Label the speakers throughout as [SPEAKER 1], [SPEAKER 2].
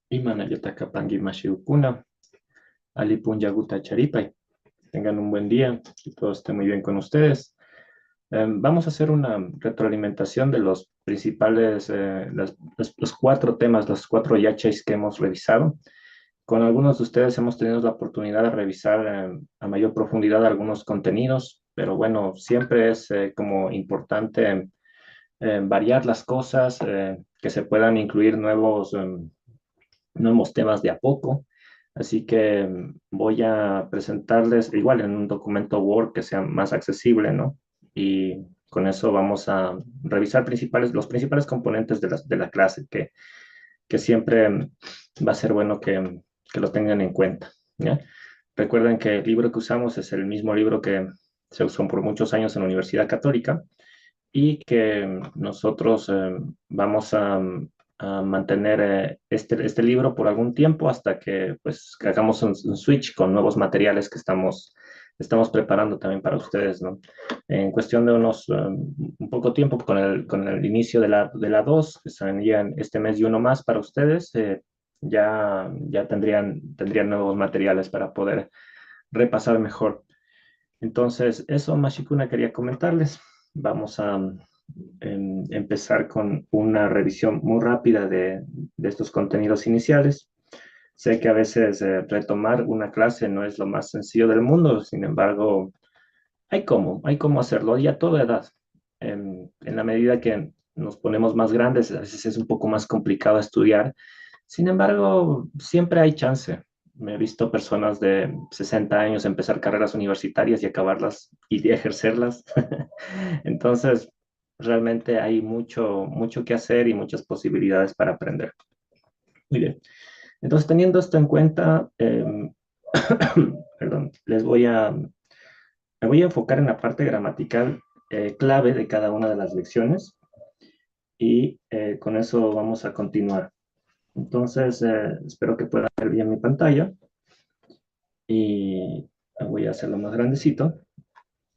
[SPEAKER 1] Imana Yatakapangi Mashiukuna, Alipun Yaguta Charipay. Tengan un buen día, que todo esté muy bien con ustedes. Vamos a hacer una retroalimentación de los principales, los cuatro temas, los cuatro yachais que hemos revisado. Con algunos de ustedes hemos tenido la oportunidad de revisar a mayor profundidad algunos contenidos, pero bueno, siempre es como importante variar las cosas, que se puedan incluir nuevos temas de a poco. Así que voy a presentarles igual en un documento Word que sea más accesible, ¿no? Y con eso vamos a revisar los principales componentes de la clase, que siempre va a ser bueno que lo tengan en cuenta, ¿ya? Recuerden que el libro que usamos es el mismo libro que se usó por muchos años en la Universidad Católica y que nosotros vamos a mantener este libro por algún tiempo hasta que pues que hagamos un switch con nuevos materiales que estamos preparando también para ustedes, ¿no? En cuestión de un poco tiempo con el inicio de la 2 que serían este mes y uno más para ustedes, ya tendrían nuevos materiales para poder repasar mejor. Entonces, eso, Mashikuna, quería comentarles. Vamos a empezar con una revisión muy rápida de estos contenidos iniciales. Sé que a veces retomar una clase no es lo más sencillo del mundo, sin embargo, hay cómo hacerlo y a toda edad. En la medida que nos ponemos más grandes, a veces es un poco más complicado estudiar. Sin embargo, siempre hay chance. Me he visto personas de 60 años empezar carreras universitarias y acabarlas y ejercerlas. Entonces, realmente hay mucho que hacer y muchas posibilidades para aprender. Muy bien. Entonces, teniendo esto en cuenta, perdón, me voy a enfocar en la parte gramatical clave de cada una de las lecciones y con eso vamos a continuar. Entonces, espero que puedan ver bien mi pantalla y voy a hacerlo más grandecito.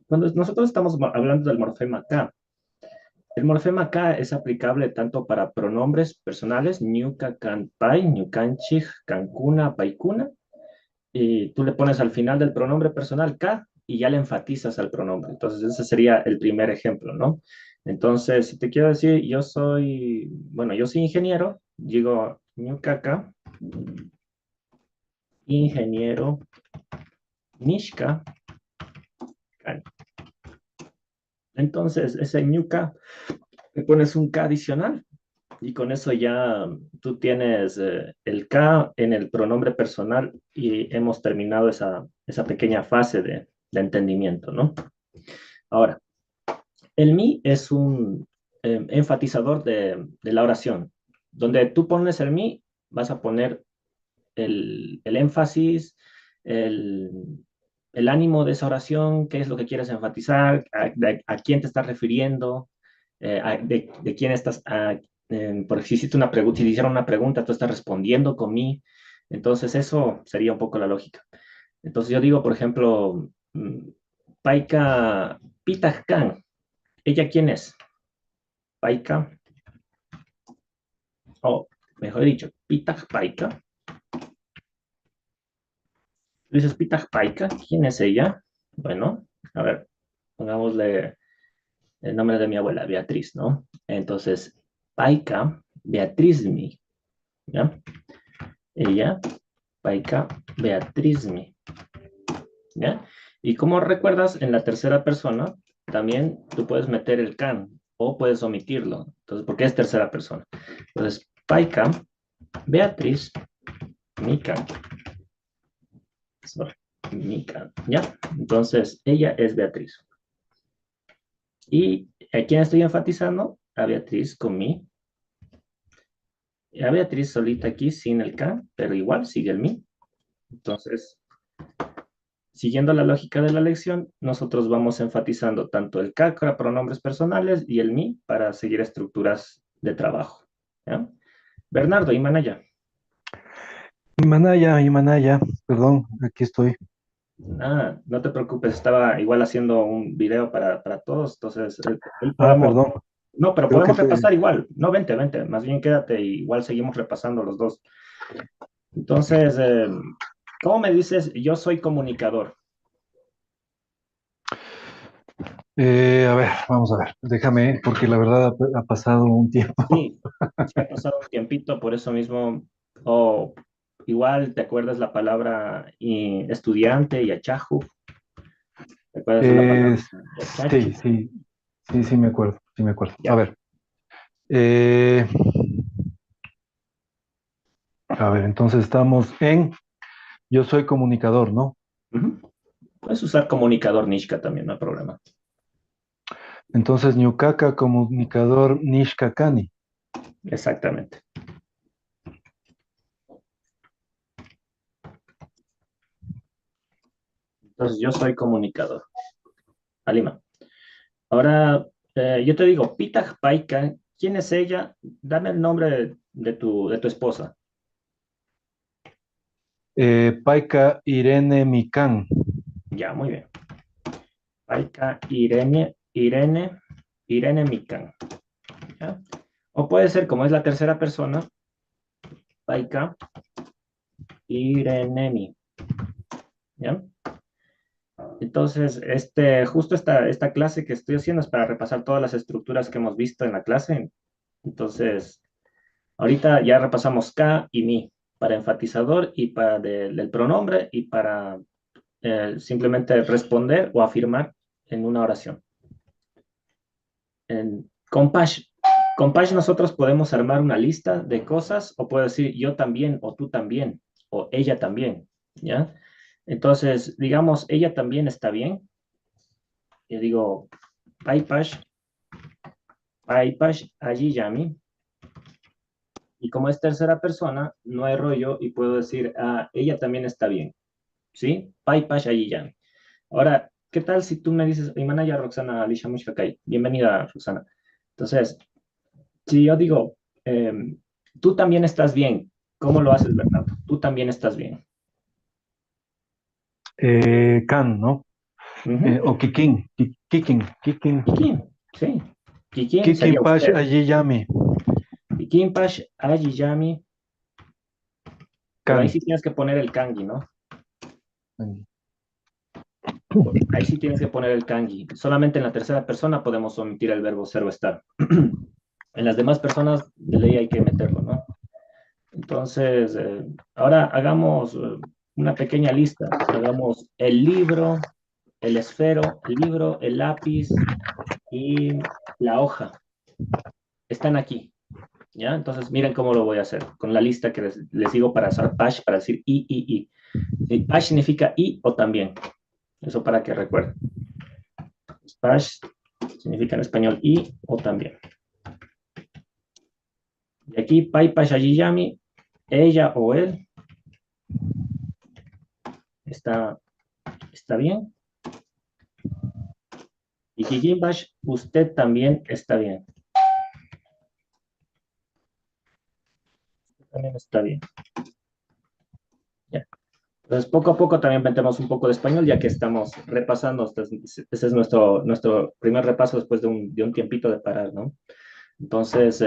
[SPEAKER 1] Cuando nosotros estamos hablando del morfema K, el morfema K es aplicable tanto para pronombres personales, ñuka, can, pai, ñucanchij, cancuna, paikuna, y tú le pones al final del pronombre personal K y ya le enfatizas al pronombre. Entonces, ese sería el primer ejemplo, ¿no? Entonces, si te quiero decir, yo soy ingeniero, digo ñuka K, ingeniero Nishka. Entonces, ese ñuka, le pones un K adicional y con eso ya tú tienes el K en el pronombre personal y hemos terminado esa pequeña fase de entendimiento, ¿no? Ahora, el mi es un enfatizador de la oración. Donde tú pones el mi, vas a poner el énfasis, el, el ánimo de esa oración, qué es lo que quieres enfatizar, a quién te estás refiriendo, de quién estás, por si hiciste una pregunta, si hicieron una pregunta, tú estás respondiendo con mí. Entonces, eso sería un poco la lógica. Entonces, yo digo, por ejemplo, Paika Pitajkan, ¿ella quién es? Paika, o mejor dicho, Pitaj Paika. Tú dices Pitaj Paika, ¿quién es ella? Bueno, a ver, pongámosle el nombre de mi abuela, Beatriz, ¿no? Entonces, Paika, Beatrizmi, ¿ya? Ella, Paika, Beatrizmi, ¿ya? Y como recuerdas, en la tercera persona también tú puedes meter el can o puedes omitirlo. Entonces, ¿por qué es tercera persona? Entonces, Paika, Beatriz, Mika, sorry, Mika, ¿ya? Entonces, ella es Beatriz. ¿Y a quién estoy enfatizando? A Beatriz con mi. A Beatriz solita aquí sin el K, pero igual sigue el mi. Entonces, siguiendo la lógica de la lección, nosotros vamos enfatizando tanto el K para pronombres personales y el mi para seguir estructuras de trabajo. ¿Ya? Bernardo, y Manaya.
[SPEAKER 2] Himanaya, perdón, aquí estoy.
[SPEAKER 1] Ah, no te preocupes, estaba igual haciendo un video para todos, entonces
[SPEAKER 2] Ah,
[SPEAKER 1] podemos,
[SPEAKER 2] perdón.
[SPEAKER 1] No, pero
[SPEAKER 2] Creo que
[SPEAKER 1] podemos repasar igual. No, vente, vente. Más bien quédate y igual seguimos repasando los dos. Entonces, ¿cómo me dices? Yo soy comunicador.
[SPEAKER 2] a ver, vamos a ver. Déjame, porque la verdad ha pasado un tiempo.
[SPEAKER 1] Sí, se ha pasado un tiempito, por eso mismo. O igual, ¿te acuerdas la palabra estudiante y achajú? ¿Te acuerdas de la palabra
[SPEAKER 2] Eh,
[SPEAKER 1] yachachu?
[SPEAKER 2] sí, sí, sí, sí me acuerdo, sí me acuerdo.
[SPEAKER 1] Ya.
[SPEAKER 2] Eh, a ver, entonces estamos en, yo soy comunicador, ¿no?
[SPEAKER 1] Ujú. Puedes usar comunicador Nishka también, no hay problema.
[SPEAKER 2] Entonces, Ñucaca, comunicador Nishkakani.
[SPEAKER 1] Exactamente. Entonces, yo soy comunicador. Alima. Ahora, yo te digo, Pitag Paika, ¿quién es ella? Dame el nombre de tu esposa.
[SPEAKER 2] Paika Irene Mikan.
[SPEAKER 1] Ya, muy bien. Paika Irene Mikan. ¿Ya? O puede ser, como es la tercera persona, Paika Irenemi. ¿Ya? Entonces, justo esta clase que estoy haciendo es para repasar todas las estructuras que hemos visto en la clase. Entonces, ahorita ya repasamos ka y mi para enfatizador y para del pronombre y para simplemente responder o afirmar en una oración. Con Pash nosotros podemos armar una lista de cosas o puedo decir yo también o tú también o ella también, ¿ya? Entonces, digamos, ella también está bien. Yo digo, Paipash, allí Yami. Y como es tercera persona, no hay rollo y puedo decir, ella también está bien. ¿Sí? Paipash, allí Yami. Ahora, ¿qué tal si tú me dices, Imanaya Roxana Alicia Mushkakai? Bienvenida, Roxana. Entonces, si yo digo, tú también estás bien, ¿cómo lo haces, Bernardo? Tú también estás bien.
[SPEAKER 2] Kan, ¿no?
[SPEAKER 1] Ujú.
[SPEAKER 2] O Kikin, Kikin,
[SPEAKER 1] Kikin, sí. Kikin
[SPEAKER 2] Kikin
[SPEAKER 1] sería
[SPEAKER 2] Pash
[SPEAKER 1] usted.
[SPEAKER 2] allí Yami.
[SPEAKER 1] Kikin Pash, Ajiyami, pero ahí
[SPEAKER 2] Kan.
[SPEAKER 1] sí tienes que poner el kanji, ¿no? Ahí sí tienes que poner el kanji. Solamente en la tercera persona podemos omitir el verbo ser o estar. En las demás personas, de ley hay que meterlo, ¿no? Entonces, ahora hagamos una pequeña lista. Hagamos el libro, el esfero, el libro, el lápiz y la hoja. Están aquí, ¿ya? Entonces, miren cómo lo voy a hacer. Con la lista que les digo para usar pash, para decir y. Y pash significa y o también. Eso para que recuerden. Pash significa en español y o también. Y aquí, pai pashayiyami, ella o él, está bien. Y Kikimbash, usted también está bien. También está bien. Ya. Entonces, poco a poco también metemos un poco de español, ya que estamos repasando. Este es nuestro primer repaso después de un tiempito de parar, ¿no? Entonces,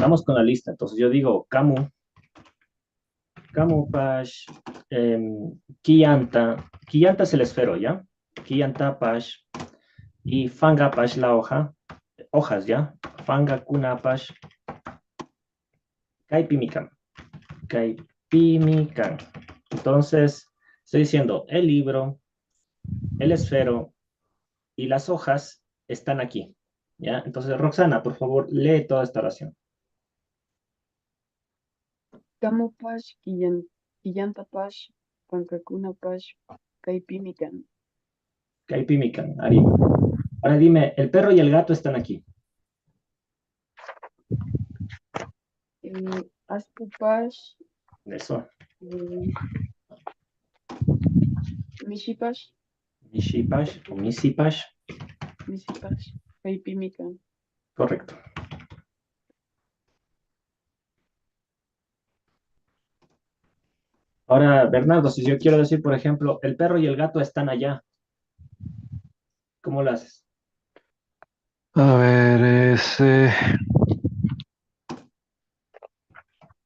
[SPEAKER 1] vamos con la lista. Entonces, yo digo, Camu Pash, Kiyanta es el esfero, ¿ya? Kiyanta Pash y Fanga Pash la hoja, hojas, ¿ya? Fanga Kuna Pash, Kaipimikan, Kaipimikan. Entonces, estoy diciendo, el libro, el esfero y las hojas están aquí, ¿ya? Entonces, Roxana, por favor, lee toda esta oración.
[SPEAKER 3] Kamopash, Killantapash, Pancacunapash, Caipimican.
[SPEAKER 1] Kaipimikan, Ari. Ahora dime, el perro y el gato están aquí.
[SPEAKER 3] Aspupash,
[SPEAKER 1] Eso.
[SPEAKER 3] Mishipash,
[SPEAKER 1] Mishipash o Misipash.
[SPEAKER 3] Misipash, Caipimican.
[SPEAKER 1] Correcto. Ahora, Bernardo, si yo quiero decir, por ejemplo, el perro y el gato están allá, ¿cómo lo haces?
[SPEAKER 2] A ver,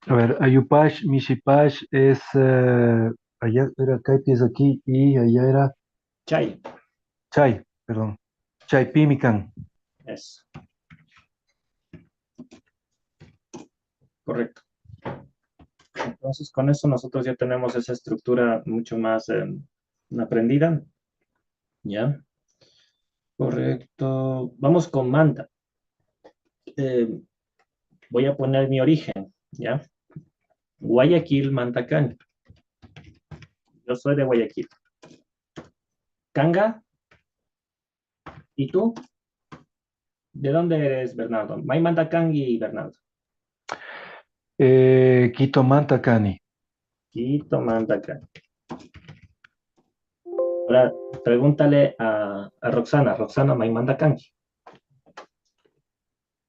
[SPEAKER 2] a ver, Ayupash, Mishipash es, allá era Kaipi es aquí y allá era
[SPEAKER 1] Chay.
[SPEAKER 2] Chay, perdón. Chay Pimican.
[SPEAKER 1] Es correcto. Entonces, con eso nosotros ya tenemos esa estructura mucho más aprendida. ¿Ya? Correcto. Vamos con Manta. Eh, voy a poner mi origen, ¿ya? Guayaquil, Mantacán. Yo soy de Guayaquil. Canga, ¿y tú? ¿De dónde eres, Bernardo? May Mantacán y Bernardo.
[SPEAKER 2] Quito Mantacani.
[SPEAKER 1] Quito, Mantacán. Ahora, pregúntale a Roxana. Roxana, May Mantacán.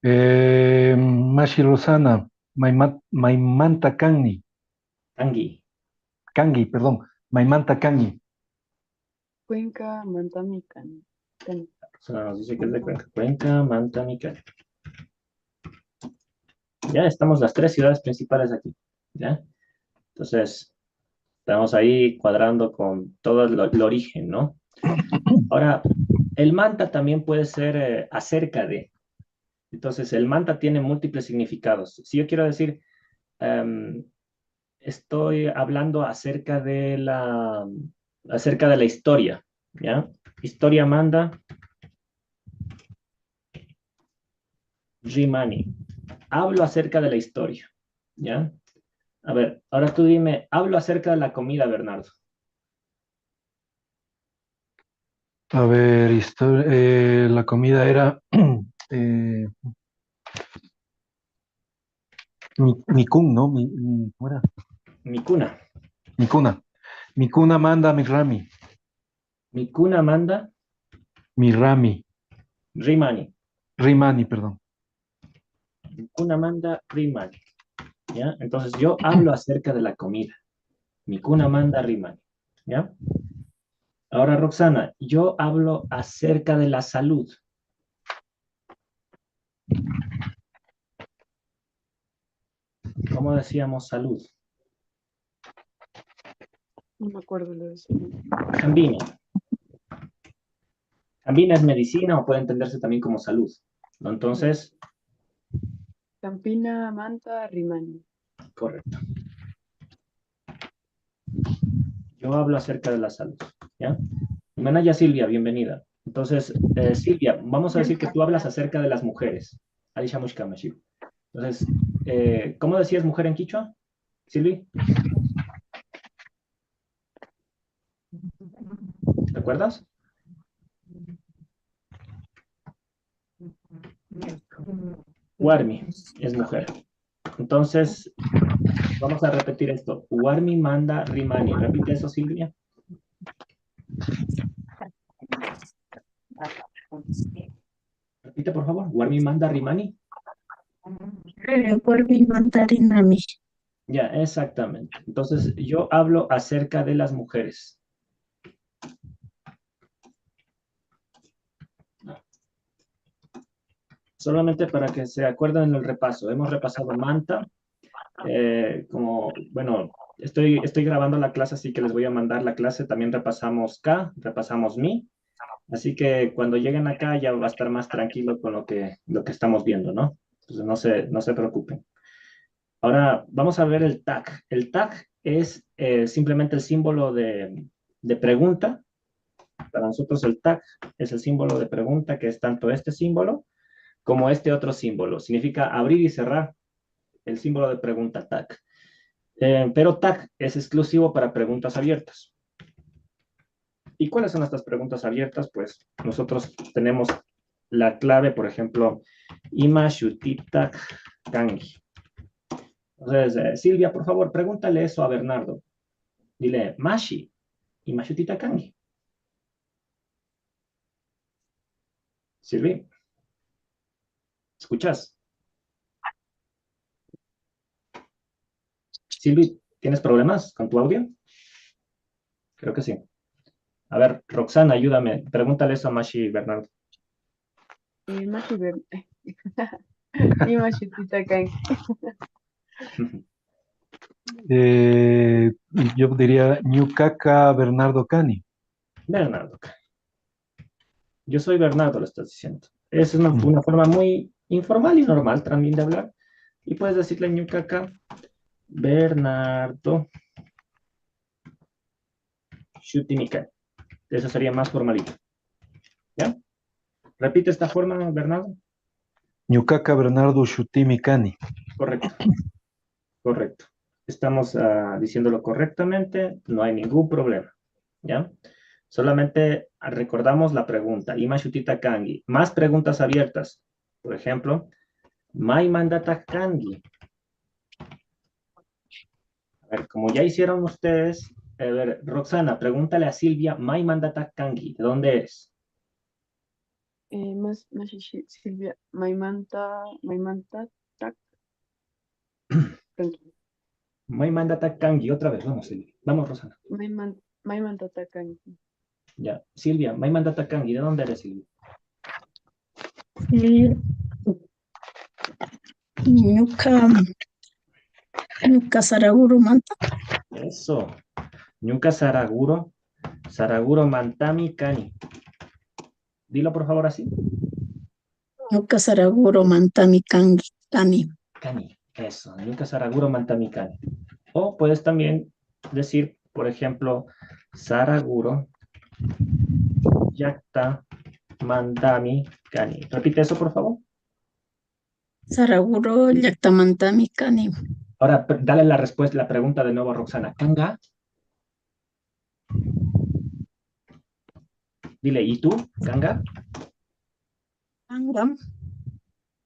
[SPEAKER 2] Mashi Rosana, Maimanta Kangi,
[SPEAKER 1] Tangi.
[SPEAKER 2] Kangi, perdón, Maimanta Kangi.
[SPEAKER 3] Cuenca, Mantamican. Can.
[SPEAKER 1] Roxana nos dice que es de Cuenca. Cuenca, Manta, Mical. Ya estamos las tres ciudades principales aquí. ¿Ya? Entonces, estamos ahí cuadrando con todo el origen, ¿no? Ahora, el manta también puede ser acerca de. Entonces, el manta tiene múltiples significados. Si yo quiero decir, em, estoy hablando acerca de la historia, ¿ya? Historia manda, rimani. Hablo acerca de la historia, ¿ya? A ver, ahora tú dime, hablo acerca de la comida, Bernardo.
[SPEAKER 2] A ver, la comida era eh, mi kun, ¿no? ¿Cómo era?
[SPEAKER 1] Mi cuna.
[SPEAKER 2] Mi cuna. Mi cuna manda mi rami.
[SPEAKER 1] Mi cuna manda,
[SPEAKER 2] Mi rami.
[SPEAKER 1] rimani.
[SPEAKER 2] Rimani, perdón.
[SPEAKER 1] Mi cuna manda, rimani. ¿Ya? Entonces yo hablo acerca de la comida. Mi cuna manda, rimani. ¿Ya? Ahora, Roxana, yo hablo acerca de la salud. ¿Cómo decíamos salud?
[SPEAKER 3] No me acuerdo lo de eso.
[SPEAKER 1] Cambina. Cambina es medicina o puede entenderse también como salud, ¿no? Entonces,
[SPEAKER 3] Campina, Manta, Rimani.
[SPEAKER 1] correcto. Yo hablo acerca de la salud, ¿ya? Manaya Silvia, bienvenida. Entonces, Silvia, vamos a decir que tú hablas acerca de las mujeres. Alisha Mushkamashi. Entonces, ¿cómo decías mujer en quichua, Silvi? ¿Te acuerdas? Warmi es mujer. Entonces, vamos a repetir esto. Warmi manda rimani. Repite eso, Silvia. Repite, por favor. Warmi manda rimani.
[SPEAKER 4] Por mi mandarinami.
[SPEAKER 1] Ya, exactamente. Entonces, yo hablo acerca de las mujeres. Solamente para que se acuerden el repaso. Hemos repasado manta. Bueno, estoy grabando la clase, así que les voy a mandar la clase. También repasamos K, repasamos mi. Así que cuando lleguen acá ya va a estar más tranquilo con lo que estamos viendo, ¿no? Entonces no se preocupen. Ahora vamos a ver el tag. El tag es simplemente el símbolo de pregunta. Para nosotros el tag es el símbolo de pregunta, que es tanto este símbolo como este otro símbolo. Significa abrir y cerrar el símbolo de pregunta tag. Pero tag es exclusivo para preguntas abiertas. ¿Y cuáles son estas preguntas abiertas? Pues nosotros tenemos la clave, por ejemplo, Ima Shutita Kangi. Entonces, Silvia, por favor, pregúntale eso a Bernardo. Dile, Mashi, Ima Shutita Kangi. Silvia, ¿escuchas? Silvia, ¿tienes problemas con tu audio? Creo que sí. A ver, Roxana, ayúdame. Pregúntale eso a Mashi y Bernardo.
[SPEAKER 3] Mashi Ber... Imashitita Kanki.
[SPEAKER 2] Yo diría Ñucaca Bernardo Cani.
[SPEAKER 1] Bernardo. Yo soy Bernardo, lo estás diciendo. Es una forma muy informal y normal también de hablar. Y puedes decirle Ñucaca Bernardo Shutimikan. Eso sería más formalito. ¿Ya? Repite esta forma, Bernardo.
[SPEAKER 2] Ñucaca Bernardo Shutimi Cani.
[SPEAKER 1] Correcto, correcto. Estamos diciéndolo correctamente, no hay ningún problema. ¿Ya? Solamente recordamos la pregunta. Ima Shutita Kangi. Más preguntas abiertas. Por ejemplo, Mai Mandata Kangi. A ver, como ya hicieron ustedes, a ver, Roxana, pregúntale a Silvia, Mai Mandata Kangi, ¿de dónde eres?
[SPEAKER 3] Silvia, Maimanta Tak Kanki.
[SPEAKER 1] Mai Mandata Kangi, otra vez, vamos, Silvia. Vamos, Rosana.
[SPEAKER 3] Maimanta Tak Kanki.
[SPEAKER 1] Ya, Silvia, Mai Mandata Kangi, ¿de dónde eres, Silvia?
[SPEAKER 4] Sí, ñuka Saraguro manta,
[SPEAKER 1] Eso. Ñuka Saraguro, Saraguro Mantami Kani. Dilo por favor así.
[SPEAKER 4] ñuka Saraguro mantami kani.
[SPEAKER 1] Kani, eso. Ñuka Saraguro Mantami Kani. O puedes también decir, por ejemplo, Saraguro Yakta Mantami Kani. Repite eso, por favor.
[SPEAKER 4] Saraguro llaktamantami kani.
[SPEAKER 1] Ahora, dale la respuesta, la pregunta de nuevo a Roxana. Kanga. Dile, ¿y tú? Kanga.
[SPEAKER 4] Angam,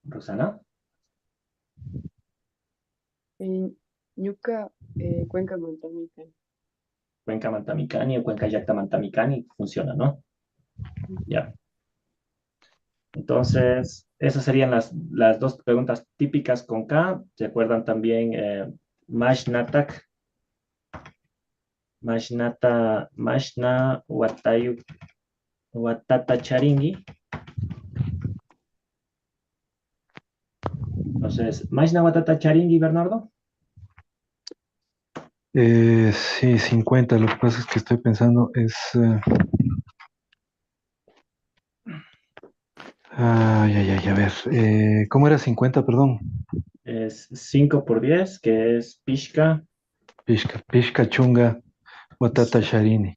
[SPEAKER 1] Roxana.
[SPEAKER 3] Ñuka Cuenca Mantamikan.
[SPEAKER 1] Cuenca Mantamicani o Cuenca Yacta Mantamicani. Funciona, ¿no? Ya. Entonces, esas serían las dos preguntas típicas con K. ¿Se acuerdan también? Mashnatak. Mashna Watayu Watata Charingi. Entonces, Mashna Watata Charingi, Bernardo.
[SPEAKER 2] Sí, 50. Lo que pasa es que estoy pensando Ay, ay, ay, a ver. ¿Cómo era 50, perdón?
[SPEAKER 1] Es 5 por 10, que es Pishka.
[SPEAKER 2] Pishka Chunga Watata Sharini.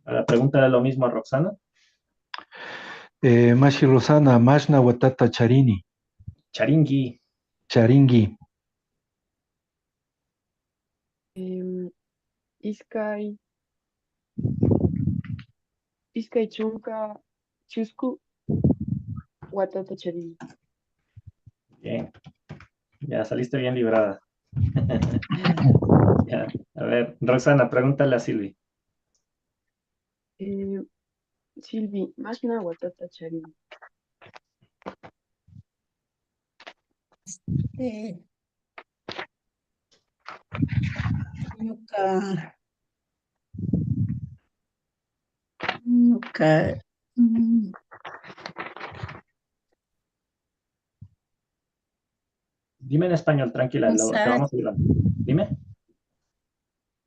[SPEAKER 1] A la pregunta de lo mismo a Roxana.
[SPEAKER 2] Mashi Rosana, Mashna Watata Charini.
[SPEAKER 1] Charingi.
[SPEAKER 2] Charingi.
[SPEAKER 3] Iskay Chunka Chusku Watata Charin.
[SPEAKER 1] Bien. Ya saliste bien librada. Ya. A ver, Roxana, pregúntale a Silvi.
[SPEAKER 3] Silvi, Mashna Watata Charin.
[SPEAKER 4] eh, ñuka, ñuka, mm,
[SPEAKER 1] Dime en español, tranquila, te
[SPEAKER 4] kimsa,
[SPEAKER 1] vamos ayudando. Dime,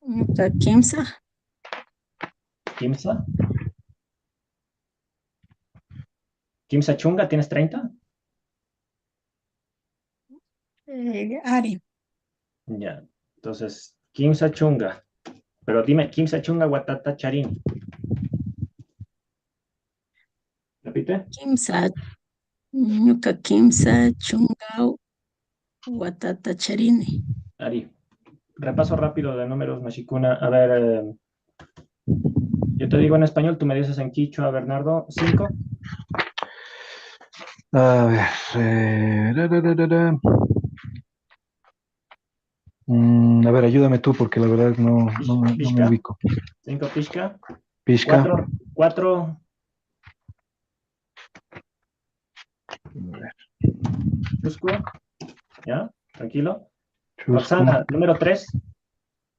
[SPEAKER 4] ñuka kimsa,
[SPEAKER 1] Kimsa. Kimsa Chunga, ¿tienes 30?
[SPEAKER 4] ari,
[SPEAKER 1] Ya. Entonces, Kimsa Chunga. Pero dime, Kimsa Chunga Watata Charin. Repite.
[SPEAKER 4] ñuka kimsa chunga watata charini.
[SPEAKER 1] Ari. Repaso rápido de números, Mashikuna. A ver, yo te digo en español, tú me dices en quichua, Bernardo. 5.
[SPEAKER 2] A ver. A ver, ayúdame tú porque la verdad no me
[SPEAKER 1] Pishka.
[SPEAKER 2] ubico.
[SPEAKER 1] 5 Pishka.
[SPEAKER 2] Pishka.
[SPEAKER 1] 4. Chusku. ¿Ya? Tranquilo.
[SPEAKER 2] Chusku.
[SPEAKER 1] Roxana, número 3.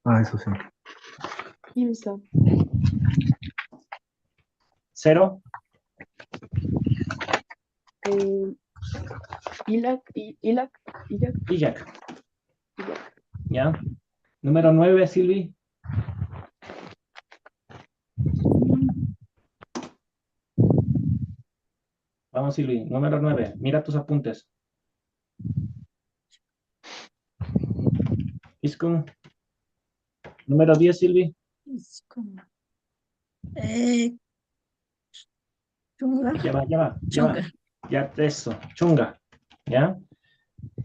[SPEAKER 2] Ah, eso sí.
[SPEAKER 3] Kimsa.
[SPEAKER 1] 0.
[SPEAKER 3] Ilak. Ilak.
[SPEAKER 1] Iyak.
[SPEAKER 3] Ilak.
[SPEAKER 1] ¿Ya? Número 9, Silvi. Vamos, Silvi. Número 9. Mira tus apuntes. Iskun. Número 10, Silvi.
[SPEAKER 4] Chunga.
[SPEAKER 1] Ya
[SPEAKER 4] Chunga.
[SPEAKER 1] va. Ya, eso. Chunga. ¿Ya?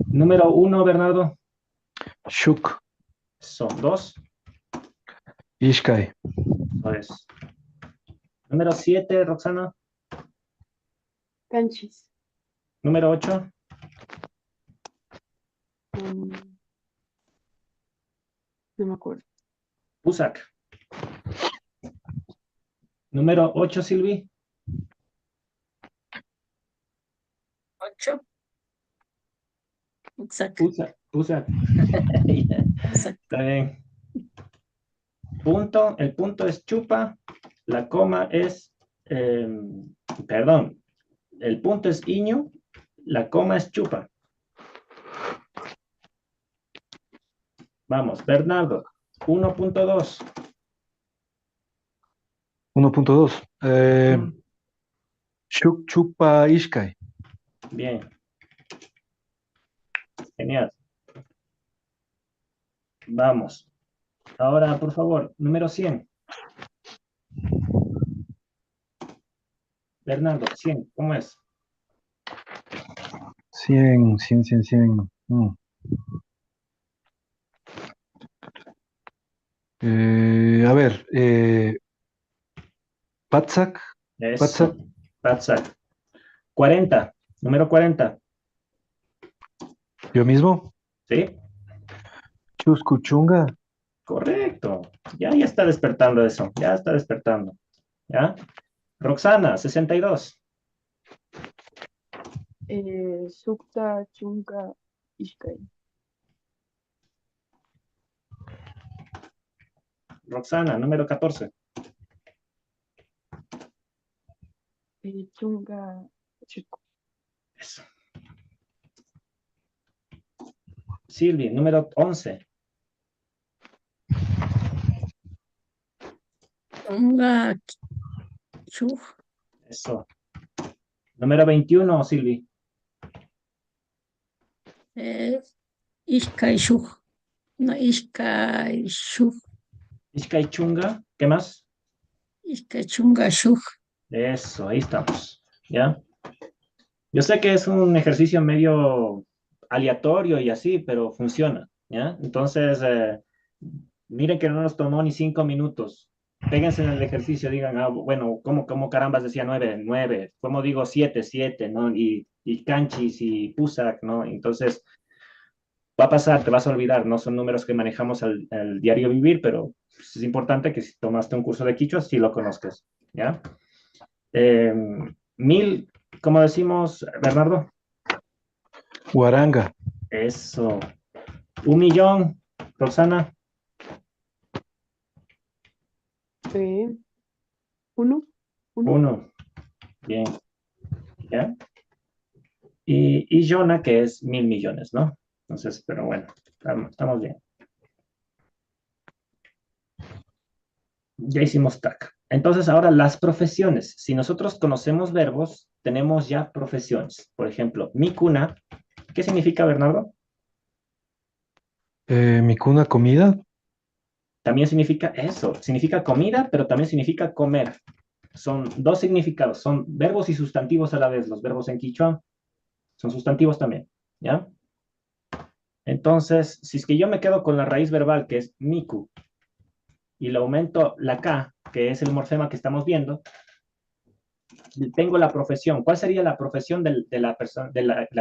[SPEAKER 1] Número 1, Bernardo.
[SPEAKER 2] Shuk.
[SPEAKER 1] Son 2.
[SPEAKER 2] Ishkai.
[SPEAKER 1] Eso es. Número 7, Roxana.
[SPEAKER 3] Canchis.
[SPEAKER 1] Número 8.
[SPEAKER 3] No me acuerdo.
[SPEAKER 1] Pusak. Número 8, Silvi.
[SPEAKER 4] 8. Exacto.
[SPEAKER 1] Pusak.
[SPEAKER 4] Exacto.
[SPEAKER 1] Está bien. Punto. El punto es chupa. La coma es, perdón. El punto es iño. La coma es chupa. Vamos, Bernardo. 1.2.
[SPEAKER 2] 1.2. Shuk chupa ishkai.
[SPEAKER 1] Bien. Genial. Vamos. Ahora, por favor, número 100. Bernardo, 100, ¿cómo es?
[SPEAKER 2] 100, 100, 100, 100. A ver, Patsak.
[SPEAKER 1] Eso. Patsak. 40. Número 40.
[SPEAKER 2] Yo mismo.
[SPEAKER 1] ¿Sí?
[SPEAKER 2] Chuscuchunga.
[SPEAKER 1] Correcto. Ya está despertando eso. Ya está despertando. ¿Ya? Roxana, 62.
[SPEAKER 3] Sukta. Chunga. Ishkai.
[SPEAKER 1] Roxana, número 14.
[SPEAKER 3] Chunga. Chusku.
[SPEAKER 1] Eso. Silvi, número 11.
[SPEAKER 4] Chunga. Chuj.
[SPEAKER 1] Eso. Número 21, Silvi.
[SPEAKER 4] Ishkai Chuj. No, Ishkai Chuj.
[SPEAKER 1] Ishkai Chunga. ¿Qué más?
[SPEAKER 4] Ishkai Chunga Chuj.
[SPEAKER 1] Eso, ahí estamos. ¿Ya? Yo sé que es un ejercicio medio aleatorio y así, pero funciona. ¿Ya? Entonces, miren que no nos tomó ni 5 minutos. Péguense en el ejercicio, digan, bueno, ¿cómo carambas decía 9? 9. ¿Cómo digo 7? 7, ¿no? Y canchis y pusak, ¿no? Entonces, va a pasar, te vas a olvidar, no son números que manejamos al diario vivir, pero es importante que si tomaste un curso de quichua, sí lo conozcas, ¿ya? 1000, ¿cómo decimos, Bernardo?
[SPEAKER 2] Guaranga.
[SPEAKER 1] Eso. 1.000.000, Roxana.
[SPEAKER 3] 1.
[SPEAKER 1] 1. Bien. ¿Ya? Y Jonah, que es 1.000.000.000, ¿no? Entonces, pero bueno, estamos bien. Ya hicimos TAC. Entonces, ahora las profesiones. Si nosotros conocemos verbos, tenemos ya profesiones. Por ejemplo, mi cuna. ¿Qué significa, Bernardo?
[SPEAKER 2] Mi cuna comida.
[SPEAKER 1] También significa eso. Significa comida, pero también significa comer. Son dos significados. Son verbos y sustantivos a la vez. Los verbos en quichua son sustantivos también. ¿Ya? Entonces, si es que yo me quedo con la raíz verbal, que es miku, y le aumento la K, que es el morfema que estamos viendo, tengo la profesión. ¿Cuál sería la profesión de la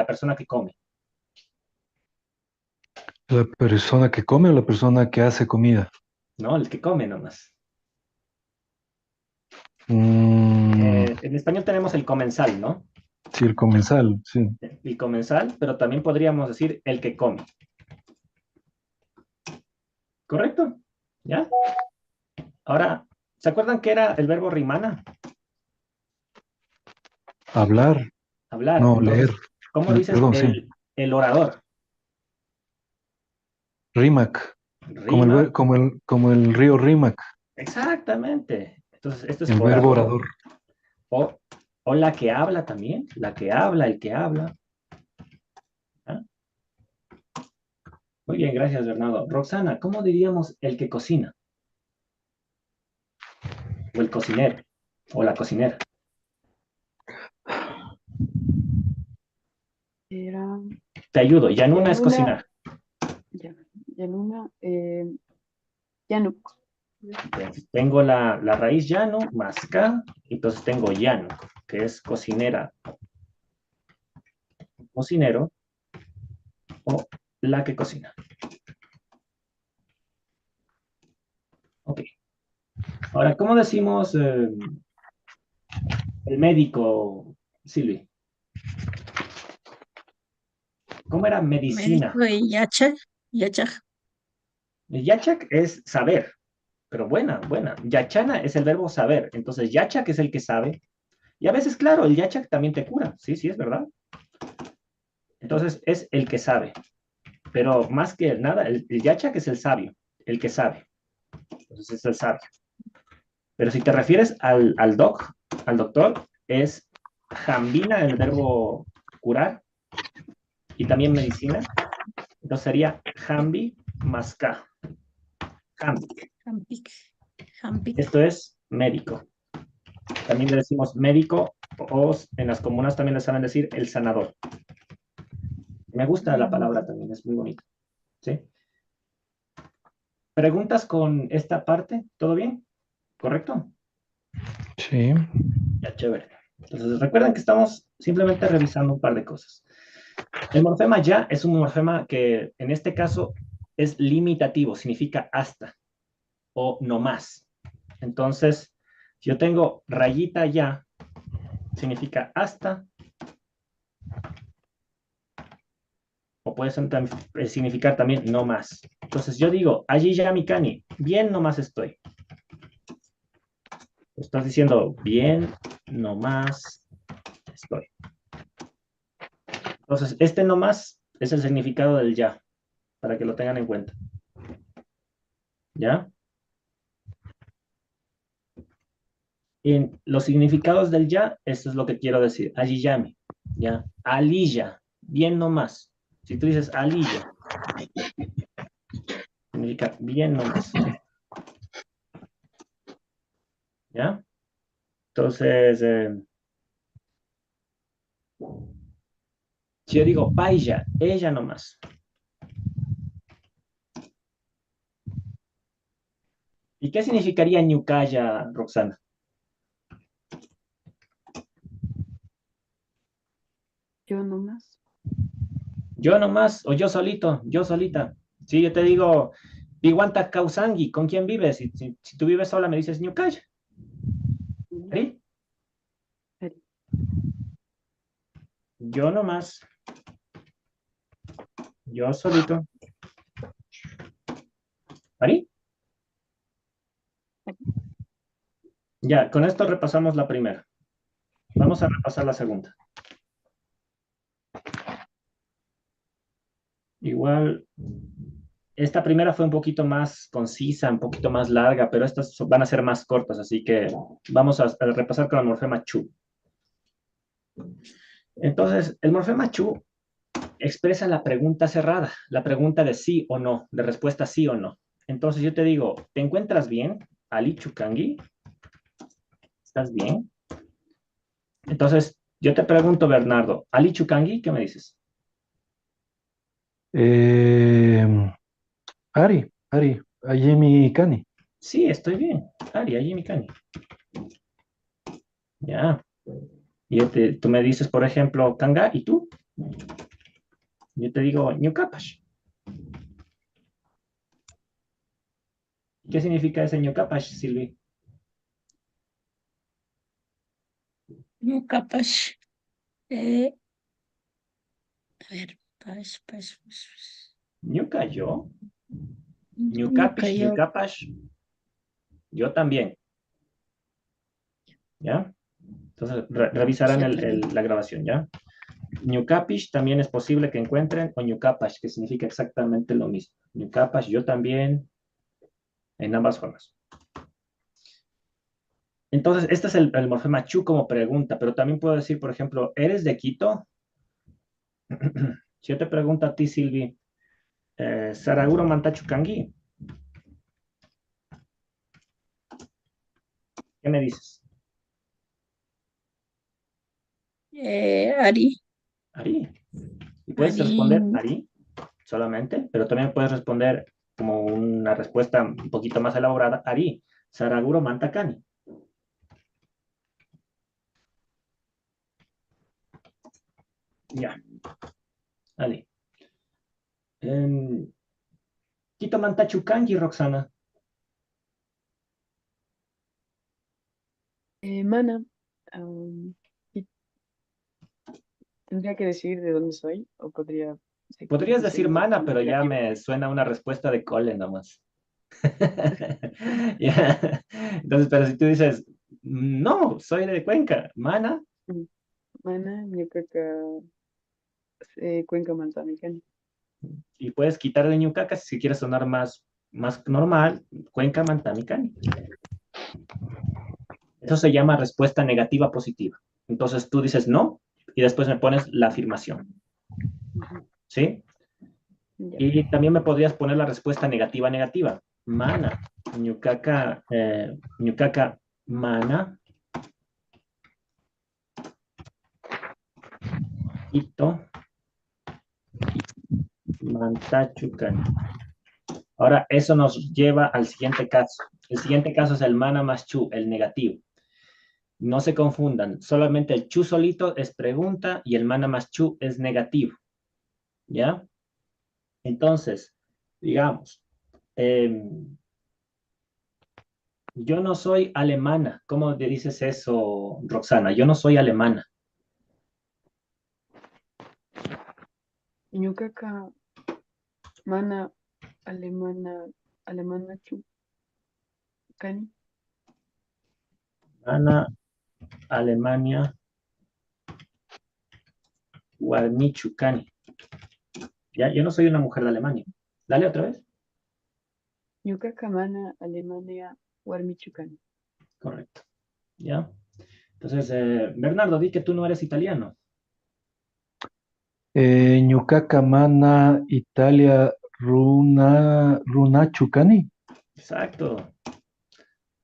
[SPEAKER 1] persona que come?
[SPEAKER 2] La persona que come o la persona que hace comida.
[SPEAKER 1] ¿No? El que come nomás.
[SPEAKER 2] Mm,
[SPEAKER 1] En español tenemos el comensal, ¿no?
[SPEAKER 2] sí, el comensal, sí.
[SPEAKER 1] El comensal, pero también podríamos decir el que come. ¿Correcto? ¿Ya? Ahora, ¿se acuerdan qué era el verbo rimana?
[SPEAKER 2] Hablar,
[SPEAKER 1] Hablar.
[SPEAKER 2] no, leer.
[SPEAKER 1] Entonces, ¿cómo dices
[SPEAKER 2] Perdón, sí.
[SPEAKER 1] el orador?
[SPEAKER 2] Rímac,
[SPEAKER 1] Rima.
[SPEAKER 2] como el río Rímac,
[SPEAKER 1] Exactamente. Entonces, esto es
[SPEAKER 2] el verbo
[SPEAKER 1] orador.
[SPEAKER 2] orador.
[SPEAKER 1] O, o la que habla también. La que habla, el que habla. ¿Ah? Muy bien, gracias, Bernardo. Roxana, ¿cómo diríamos el que cocina? O el cocinero. O la cocinera.
[SPEAKER 3] Era
[SPEAKER 1] Te ayudo. Yanuna es
[SPEAKER 3] Yanuna,
[SPEAKER 1] cocinar.
[SPEAKER 3] ya, Yanuna, Yanuk.
[SPEAKER 1] Entonces, tengo la raíz llano más K. Entonces tengo llano, que es cocinera. Cocinero o la que cocina. Ok. Ahora, ¿cómo decimos el médico, Silvi? ¿Cómo era medicina?
[SPEAKER 4] Médico y yachak, yachak,
[SPEAKER 1] Yachak es saber, pero buena, buena. Yachana es el verbo saber. Entonces, yachak es el que sabe. Y a veces, claro, el yachak también te cura. Sí, sí, es verdad. Entonces, es el que sabe. Pero más que nada, el yachak es el sabio, el que sabe. Entonces, es el sabio. Pero si te refieres al doctor, es jambina, el verbo curar, y también medicina. Entonces sería jambi más K. Jambi.
[SPEAKER 4] jampik, jampik,
[SPEAKER 1] Esto es médico. También le decimos médico o en las comunas también le saben decir el sanador. Me gusta la palabra también, es muy bonita. ¿Sí? ¿Preguntas con esta parte? ¿Todo bien? ¿Correcto?
[SPEAKER 2] Sí.
[SPEAKER 1] Ya, chévere. Entonces recuerden que estamos simplemente revisando un par de cosas. El morfema ya es un morfema que en este caso es limitativo, significa hasta o no más. Entonces, si yo tengo rayita ya, significa hasta, o puede significar también no más. Entonces yo digo, allí ya mi cani, bien nomás estoy. Estás diciendo, bien nomás estoy. Entonces, este nomás es el significado del ya, para que lo tengan en cuenta. ¿Ya? En los significados del ya, esto es lo que quiero decir. Allí llame, ¿ya? Alilla, bien nomás. Si tú dices alilla, significa bien nomás, ¿ya? Entonces, si yo digo paella, ella nomás. ¿Y qué significaría ñucaya, Roxana?
[SPEAKER 3] Yo nomás.
[SPEAKER 1] Yo nomás, o yo solito, yo solita. Si yo te digo, Piguanta Kausangi, ¿con quién vives? Si tú vives sola, me dices ñucaya. ¿Sí?
[SPEAKER 3] Ari.
[SPEAKER 1] Yo nomás, yo solito. ¿Ari? Ya, con esto repasamos la primera. Vamos a repasar la segunda. Igual, esta primera fue un poquito más concisa, un poquito más larga, pero estas van a ser más cortas, así que vamos a repasar con el morfema chu. Entonces, el morfema chu expresa la pregunta cerrada, la pregunta de sí o no, de respuesta sí o no. Entonces yo te digo, ¿te encuentras bien? Ali Chukangi, ¿estás bien? Entonces yo te pregunto, Bernardo, Ali Chukangi, ¿qué me dices?
[SPEAKER 2] Eh, Ari, Ayemi Kani.
[SPEAKER 1] Sí, estoy bien. Ari, allí mi cani. Ya. Y tú me dices, por ejemplo, Kanga, ¿y tú? Yo te digo, Ñukapash. ¿Qué significa ese Ñukapash, Silvi?
[SPEAKER 4] ñukapash, eh, a ver,
[SPEAKER 1] Ñuka, yo.
[SPEAKER 4] ñuka
[SPEAKER 1] Ñukapish,
[SPEAKER 4] yo,
[SPEAKER 1] Ñukapash. Yo también. ¿Ya? Entonces, revisarán
[SPEAKER 4] Yo también.
[SPEAKER 1] la grabación, ¿ya? Ñucapish también es posible que encuentren, o Ñucapash, que significa exactamente lo mismo. Ñucapash, yo también, en ambas formas. Entonces, este es el morfema chu como pregunta, pero también puedo decir, por ejemplo, ¿eres de Quito? Si yo te pregunto a ti, Silvi, Saraguro Mantachucangi, ¿qué me dices?
[SPEAKER 4] Ari,
[SPEAKER 1] Ari. Y puedes
[SPEAKER 4] Ari,
[SPEAKER 1] responder Ari solamente, pero también puedes responder como una respuesta un poquito más elaborada, Ari, Saraguro Mantacani. Ya, Ali. Quito Mantachucangi, Roxana.
[SPEAKER 3] Mana, am, y tendría que decir de dónde soy, o podría
[SPEAKER 1] Podrías decir
[SPEAKER 3] decirlo
[SPEAKER 1] mana, pero ya
[SPEAKER 3] negativo.
[SPEAKER 1] me suena una respuesta de cole nomás. Ya. Entonces, pero si tú dices, no, soy de Cuenca, mana,
[SPEAKER 3] Mm, Mana, Ñucaca, Cuenca Manzanillo.
[SPEAKER 1] y puedes quitar de Ñucaca si quieres sonar más normal, Cuenca Mantamicani. Eso se llama respuesta negativa positiva. Entonces tú dices no y después me pones la afirmación.
[SPEAKER 3] Ujú.
[SPEAKER 1] ¿Sí?
[SPEAKER 3] Ya.
[SPEAKER 1] Y también me podrías poner la respuesta negativa negativa. Mana, Ñucaca, mana, Ito, Mantachucan. Ahora, eso nos lleva al siguiente caso. El siguiente caso es el mana más chu, el negativo. No se confundan, solamente el chu solito es pregunta y el mana más chu es negativo. ¿Ya? Entonces, digamos, yo no soy alemana. ¿Cómo te dices eso, Roxana? Yo no soy alemana.
[SPEAKER 3] Ñucaca, Mana, Alemana, Alemana, Chucani.
[SPEAKER 1] Ana, Alemania, Guarnichucani. ¿Ya? Yo no soy una mujer de Alemania. Dale otra vez.
[SPEAKER 3] Ñucaca, Mana, Alemania, Warmichucani.
[SPEAKER 1] Correcto. ¿Ya? Entonces, Bernardo, di que tú no eres italiano.
[SPEAKER 2] Ñucaca, Mana, Italia, Runachucani.
[SPEAKER 1] Exacto.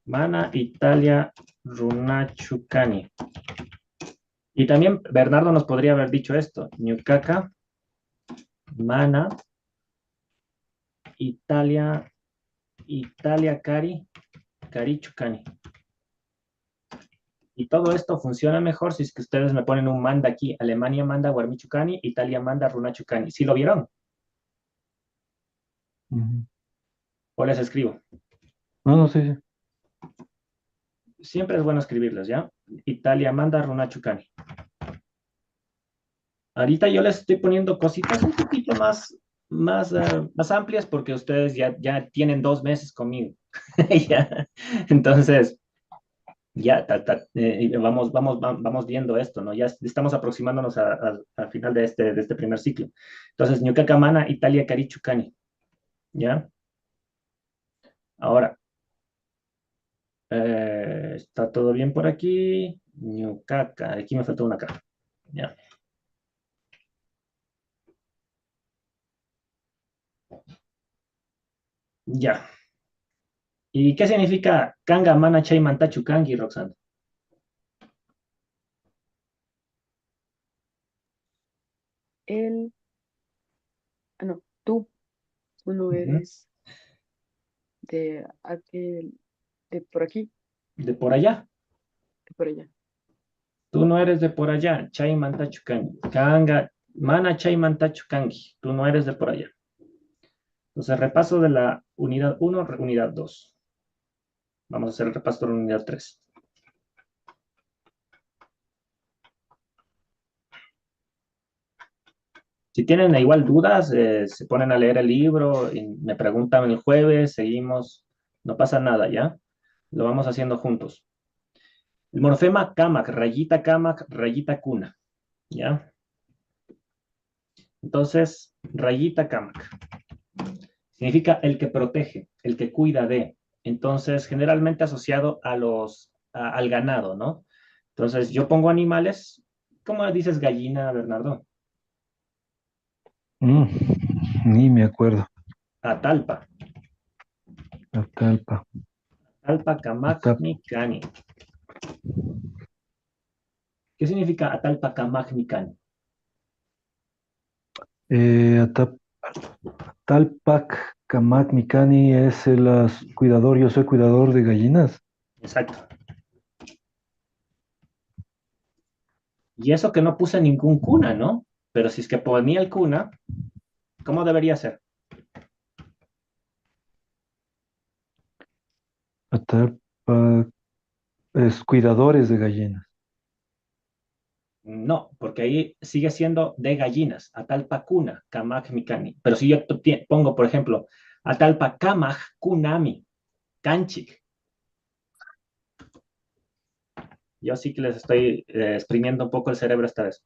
[SPEAKER 1] Mana, Italia, Runachucani. Y también Bernardo nos podría haber dicho esto. Ñucaca, Mana, Italia, Cari, Carichucani. Y todo esto funciona mejor si es que ustedes me ponen un manda aquí. Alemania manda Guarmichucani, Italia manda Runachucani. ¿Sí lo vieron?
[SPEAKER 2] Ujú.
[SPEAKER 1] O les escribo.
[SPEAKER 2] No, no sé.
[SPEAKER 1] Siempre es bueno escribirles, ¿ya? Italia manda Runachucani. Ahorita yo les estoy poniendo cositas un poquito más amplias porque ustedes ya tienen 2 meses conmigo. Ya. Entonces, ya vamos viendo esto, ¿no? Ya estamos aproximándonos al final de este primer ciclo. Entonces, Ñucacamana, Italia, Carichucani, ¿ya? Ahora, está todo bien por aquí. Ñucaca, aquí me faltó una K, ¿ya? Ya. ¿Y qué significa Kanga, Mana, Chay, Mantachu, Kangi, Roxana?
[SPEAKER 3] Él, no, tú no
[SPEAKER 1] Ujú.
[SPEAKER 3] eres de aquel, de por aquí,
[SPEAKER 1] De por allá.
[SPEAKER 3] de por allá.
[SPEAKER 1] Tú no eres de por allá. Chay, Mantachu, Kangi. Kanga, Mana, Chay, Mantachu, Kangi. Tú no eres de por allá. Entonces, repaso de la unidad 1, unidad 2. Vamos a hacer el repaso de la unidad 3. Si tienen igual dudas, se ponen a leer el libro y me preguntan el jueves, seguimos, no pasa nada, ¿ya? Lo vamos haciendo juntos. El morfema kamak, rayita kuna. ¿Ya? Entonces, rayita kamak. Significa el que protege, el que cuida de. Entonces, generalmente asociado al ganado, ¿no? Entonces, yo pongo animales, ¿cómo dices gallina, Bernardo?
[SPEAKER 2] Mm, Ni me acuerdo.
[SPEAKER 1] Atalpa.
[SPEAKER 2] Atalpa.
[SPEAKER 1] Atalpa kamagni kani. ¿Qué significa Atalpa kamagni kani?
[SPEAKER 2] Atalpak Kamak Mikani es el cuidador, yo soy cuidador de gallinas.
[SPEAKER 1] Exacto. Y eso que no puse ningún cuna, ¿no? Pero si es que ponía el cuna, ¿cómo debería ser?
[SPEAKER 2] Atalpak es cuidadores de gallinas.
[SPEAKER 1] No, porque ahí sigue siendo de gallinas, Atalpa Kuna, Kamaj Mikani. Pero si yo pongo, por ejemplo, Atalpa Kamaj Kunami, Kanchik, yo sí que les estoy exprimiendo un poco el cerebro esta vez.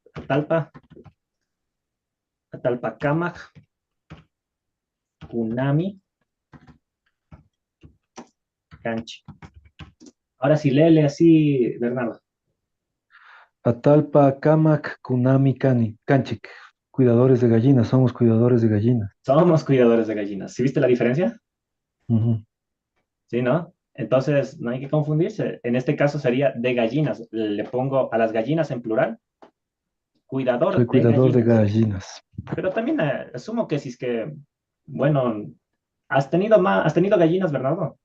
[SPEAKER 1] Atalpa Kamaj Kunami, Kanchik. Ahora sí, léele así, Bernardo.
[SPEAKER 2] Atalpa Kamak Kunami Kani, Kanchik. Cuidadores de gallinas, somos cuidadores de gallinas.
[SPEAKER 1] Somos cuidadores de gallinas. ¿Sí viste la diferencia?
[SPEAKER 2] Ujú.
[SPEAKER 1] Sí, ¿no? Entonces, no hay que confundirse. En este caso sería de gallinas. Le pongo a las gallinas en plural,
[SPEAKER 2] Soy
[SPEAKER 1] cuidador de
[SPEAKER 2] cuidador de
[SPEAKER 1] gallinas.
[SPEAKER 2] gallinas.
[SPEAKER 1] Pero también asumo que si es que, bueno, has tenido gallinas, Bernardo?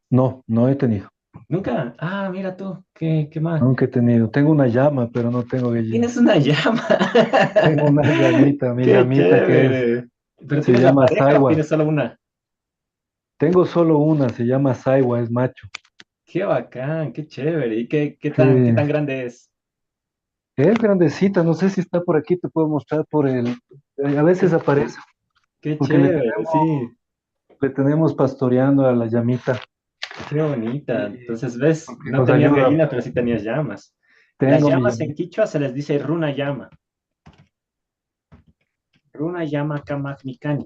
[SPEAKER 2] No, no he tenido.
[SPEAKER 1] Nunca. Ah, mira tú, qué mal.
[SPEAKER 2] Nunca he tenido. Tengo una llama, pero no tengo gallinas.
[SPEAKER 1] Tienes una llama.
[SPEAKER 2] Tengo una llamita, mi
[SPEAKER 1] Qué
[SPEAKER 2] llamita
[SPEAKER 1] chévere. ¿Pero
[SPEAKER 2] se
[SPEAKER 1] tienes la
[SPEAKER 2] llama
[SPEAKER 1] pareja o
[SPEAKER 2] Saiwa.
[SPEAKER 1] tienes solo una?
[SPEAKER 2] Tengo solo una, se llama Saiwa, es macho.
[SPEAKER 1] Qué bacán, qué chévere. ¿Y qué
[SPEAKER 2] Sí,
[SPEAKER 1] tan grande es?
[SPEAKER 2] es grandecita, no sé si está por aquí, te puedo mostrar por el... A veces
[SPEAKER 1] Qué,
[SPEAKER 2] aparece,
[SPEAKER 1] qué
[SPEAKER 2] porque
[SPEAKER 1] chévere, sí.
[SPEAKER 2] le tenemos pastoreando a la llamita.
[SPEAKER 1] Qué bonita.
[SPEAKER 2] Y
[SPEAKER 1] Entonces, ¿ves?
[SPEAKER 2] porque
[SPEAKER 1] No
[SPEAKER 2] nos
[SPEAKER 1] tenías
[SPEAKER 2] ayuda.
[SPEAKER 1] gallina, pero sí tenías llamas. Las
[SPEAKER 2] Tengo mi
[SPEAKER 1] llamas en
[SPEAKER 2] llamita.
[SPEAKER 1] quichua se les dice runa llama. Runa llama kamagnikani.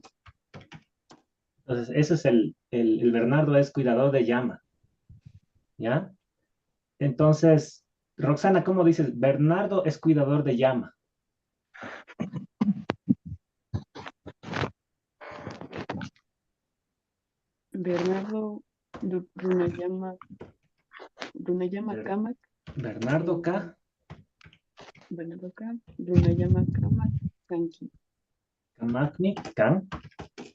[SPEAKER 1] Entonces, eso es el Bernardo es cuidador de llama, ¿ya? Entonces, Roxana, ¿cómo dices? Bernardo es cuidador de llama.
[SPEAKER 3] Bernardo Runayama
[SPEAKER 1] Ber-
[SPEAKER 3] Kamak,
[SPEAKER 1] Bernardo
[SPEAKER 3] eh,
[SPEAKER 1] K.
[SPEAKER 3] Bernardo K, Runayama Kamak, Kanki.
[SPEAKER 1] Kamagni, Kan,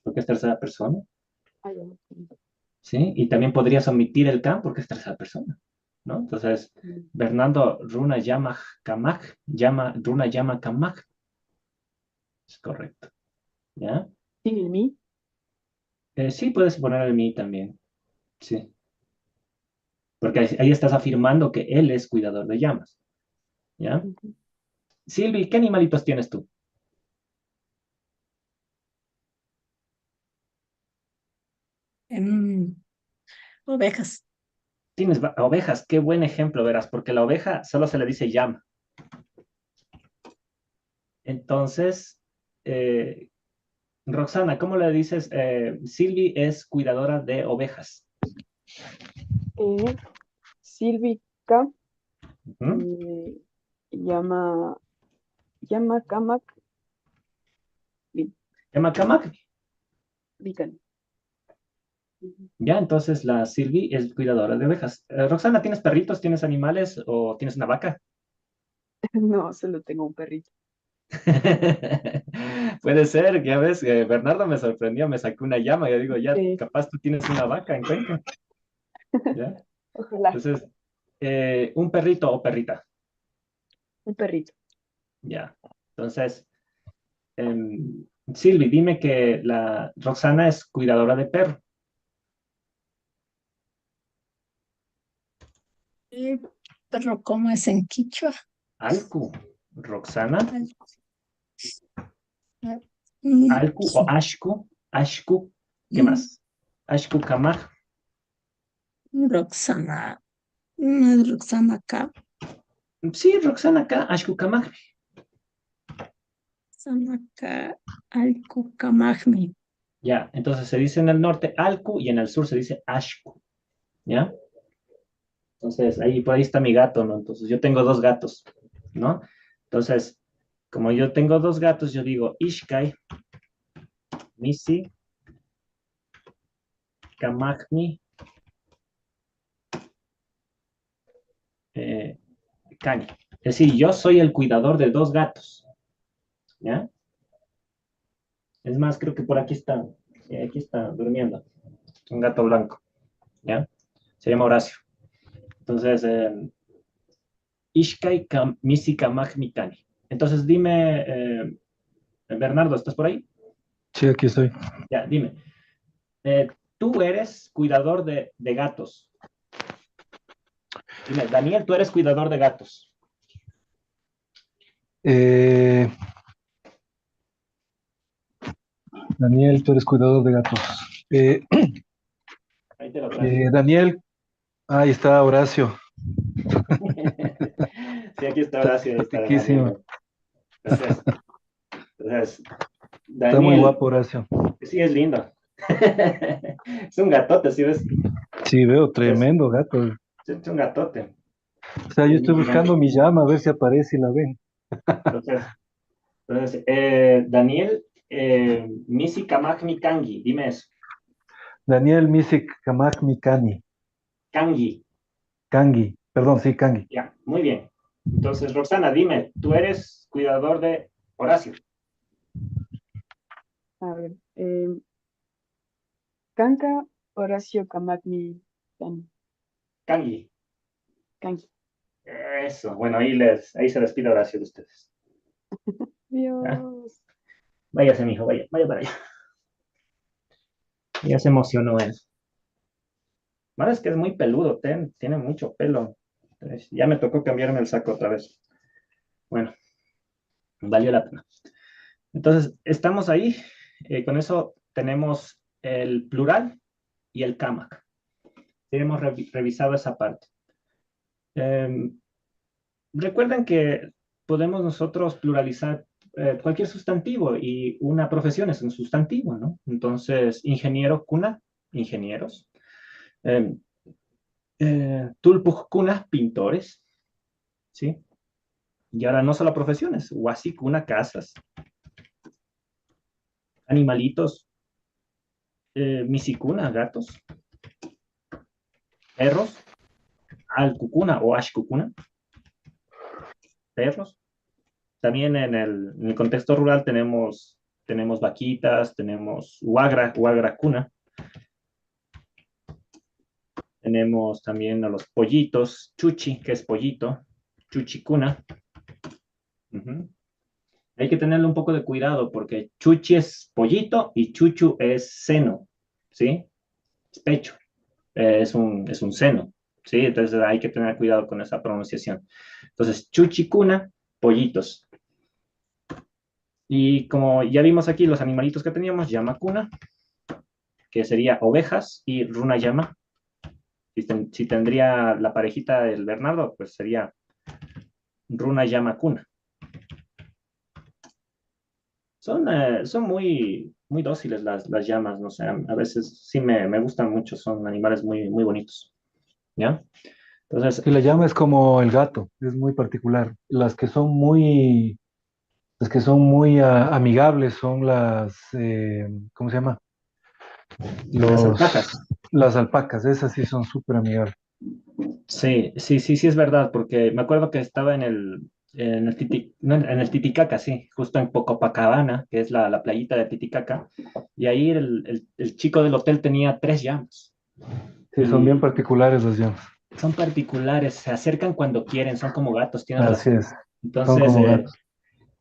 [SPEAKER 1] porque es tercera persona,
[SPEAKER 3] Ah, ya lo tengo.
[SPEAKER 1] ¿sí? Y también podrías omitir el Kan porque es tercera persona, ¿no? Entonces,
[SPEAKER 3] Mm.
[SPEAKER 1] Bernardo Runa llama Kamag, Runa llama Kamag, es correcto, ¿ya?
[SPEAKER 3] Sí, el mí.
[SPEAKER 1] Sí, puedes poner el mí también, sí, porque ahí estás afirmando que él es cuidador de llamas, ¿ya?
[SPEAKER 3] Ujú.
[SPEAKER 1] Silvi, ¿qué animalitos tienes tú?
[SPEAKER 4] em, ovejas.
[SPEAKER 1] Tienes ovejas, qué buen ejemplo, verás, porque la oveja solo se le dice llama. Entonces, eh, Roxana, ¿cómo le dices? Silvi es cuidadora de ovejas.
[SPEAKER 3] Eh, Silvika,
[SPEAKER 1] Ujú.
[SPEAKER 3] llama, llama Kamak,
[SPEAKER 1] Llama Kamak.
[SPEAKER 3] Vikan. Ujú.
[SPEAKER 1] Ya, entonces la Silvi es cuidadora de ovejas. Roxana, ¿tienes perritos, tienes animales o tienes una vaca?
[SPEAKER 3] No, solo tengo un perrito.
[SPEAKER 1] Puede ser, ya ves, Bernardo me sorprendió, me sacó una llama, yo digo, ya,
[SPEAKER 3] Sí,
[SPEAKER 1] capaz tú tienes una vaca en Cuenca, ¿ya?
[SPEAKER 3] ojalá,
[SPEAKER 1] Entonces, un perrito o perrita,
[SPEAKER 3] un perrito.
[SPEAKER 1] ya. Entonces, Silvi, dime que la Roxana es cuidadora de perro.
[SPEAKER 4] Eh, Pero ¿cómo es en quichua?
[SPEAKER 1] Alcu, Roxana,
[SPEAKER 4] Al- mm,
[SPEAKER 1] Alcu o Ashku, Ashku, ¿qué
[SPEAKER 4] mm,
[SPEAKER 1] más? Ashku Kamaj,
[SPEAKER 4] Roxana. No es Roxana acá.
[SPEAKER 1] Sí, Roxana acá, Ashkukamagmi.
[SPEAKER 4] Roxana acá. Alcucamagmi.
[SPEAKER 1] Ya, entonces se dice en el norte Alku y en el sur se dice Ashku. ¿Ya? Entonces, ahí por ahí está mi gato, ¿no? Entonces, yo tengo dos gatos, ¿no? Entonces, como yo tengo dos gatos, yo digo Ishkai, Misi, Kamagmi, eh, Kani. Es decir, yo soy el cuidador de dos gatos, ¿ya? Es más, creo que por aquí está, sí, aquí está durmiendo, un gato blanco, ¿ya? Se llama Horacio. Entonces, Ishkai, Misi, Kamagmi, Kani. Entonces, dime, Bernardo, ¿estás por ahí?
[SPEAKER 2] Sí, aquí estoy.
[SPEAKER 1] Ya, dime. Tú eres cuidador de gatos. Dime, Daniel, tú eres cuidador de gatos.
[SPEAKER 2] Eh, Daniel, tú eres cuidador de gatos. Eh,
[SPEAKER 1] Ahí te lo traje.
[SPEAKER 2] Daniel, ahí está Horacio.
[SPEAKER 1] Sí, aquí está
[SPEAKER 2] Está
[SPEAKER 1] Horacio, ahí está
[SPEAKER 2] simpatiquísimo.
[SPEAKER 1] Daniel. Gracias. Entonces,
[SPEAKER 2] Está muy
[SPEAKER 1] Daniel,
[SPEAKER 2] guapo, Horacio.
[SPEAKER 1] sí es lindo. Es un gatote, ¿sí ves?
[SPEAKER 2] Sí, veo,
[SPEAKER 1] Entonces,
[SPEAKER 2] tremendo gato.
[SPEAKER 1] es un gatote.
[SPEAKER 2] O sea, yo
[SPEAKER 1] Es
[SPEAKER 2] estoy
[SPEAKER 1] muy
[SPEAKER 2] buscando
[SPEAKER 1] gigante.
[SPEAKER 2] mi llama a ver si aparece y la ven.
[SPEAKER 1] Entonces, Daniel, Misi Kamagmi Kangi, dime eso.
[SPEAKER 2] Daniel Misik Kamak Mikani.
[SPEAKER 1] Kangi,
[SPEAKER 2] Kangi. Perdón, sí, Kangi.
[SPEAKER 1] ya, muy bien. Entonces, Roxana, dime, tú eres cuidador de Horacio.
[SPEAKER 3] A ver, Kanka, Horacio, Kamagmi,
[SPEAKER 1] Kangi.
[SPEAKER 3] Kangi.
[SPEAKER 1] Eso, bueno, ahí se despide Horacio de ustedes. ¿Ya?
[SPEAKER 3] Dios.
[SPEAKER 1] Váyase, mijo, vaya para allá. Ya se emocionó él. Bueno, es que es muy peludo, tiene mucho pelo. Entonces, ya me tocó cambiarme el saco otra vez. Bueno, valió la pena. Entonces, estamos ahí. Con eso tenemos el plural y el cámac. Hemos revisado esa parte. Eh, recuerden que podemos nosotros pluralizar cualquier sustantivo y una profesión es un sustantivo, ¿no? Entonces, ingeniero, cuna, ingenieros. Eh, tulpuk, cuna, pintores, ¿sí? Y ahora no solo profesiones, wasi, cuna, casas, animalitos, misikuna, gatos, perros, alcucuna o ashkukuna, perros. También en el contexto rural tenemos vaquitas, tenemos huagra cuna, tenemos también a los pollitos, chuchi, que es pollito, chuchi cuna. Ujú. Hay que tenerle un poco de cuidado porque chuchi es pollito y chuchu es seno, ¿sí? Es pecho, es un seno, ¿sí? Entonces hay que tener cuidado con esa pronunciación. Entonces, chuchi cuna, pollitos. Y como ya vimos aquí los animalitos que teníamos, llama cuna, que sería ovejas, y runa llama. Si tendría la parejita del Bernardo, pues sería runa llama cuna. Son muy dóciles las llamas, no sé, a veces sí me gustan mucho, son animales muy bonitos, ¿ya? Entonces,
[SPEAKER 2] Sí, la llama es como el gato, es muy particular. Las que son muy amigables son ¿cómo se llama?
[SPEAKER 1] las
[SPEAKER 2] Los,
[SPEAKER 1] alpacas.
[SPEAKER 2] las alpacas, esas sí son súper amigables.
[SPEAKER 1] Sí, es verdad, porque me acuerdo que estaba no, en el Titicaca, sí, justo en Copacabana, que es la playita de Titicaca, y ahí el chico del hotel tenía tres llamas,
[SPEAKER 2] Sí, son bien
[SPEAKER 1] y
[SPEAKER 2] particulares las llamas.
[SPEAKER 1] son particulares, se acercan cuando quieren, son como gatos, tienes
[SPEAKER 2] Así
[SPEAKER 1] razón.
[SPEAKER 2] es, son
[SPEAKER 1] Entonces,
[SPEAKER 2] como gatos.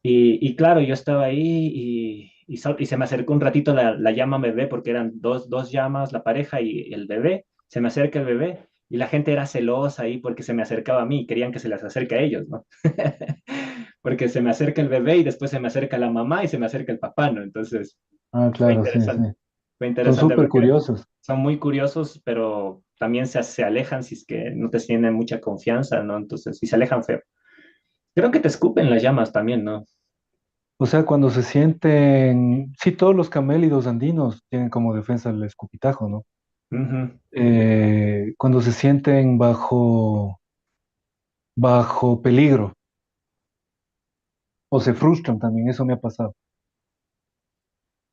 [SPEAKER 1] y claro, yo estaba ahí y se me acercó un ratito la llama bebé, porque eran dos llamas, la pareja y el bebé. Se me acerca el bebé y la gente era celosa ahí porque se me acercaba a mí, querían que se les acerque a ellos, ¿no? Porque se me acerca el bebé y después se me acerca la mamá y se me acerca el papá, ¿no? Entonces,
[SPEAKER 2] Ah,
[SPEAKER 1] fue
[SPEAKER 2] claro, sí, sí.
[SPEAKER 1] interesante. Fue
[SPEAKER 2] Son
[SPEAKER 1] interesante
[SPEAKER 2] súper
[SPEAKER 1] porque
[SPEAKER 2] curiosos.
[SPEAKER 1] son muy curiosos, pero también se alejan si es que no te tienen mucha confianza, ¿no? Entonces, si se alejan feo. Creo que te escupen las llamas también, ¿no?
[SPEAKER 2] O sea, cuando se sienten, sí, todos los camélidos andinos tienen como defensa el escupitajo, ¿no?
[SPEAKER 1] Ujú.
[SPEAKER 2] Cuando se sienten bajo peligro o se frustran también, eso me ha pasado.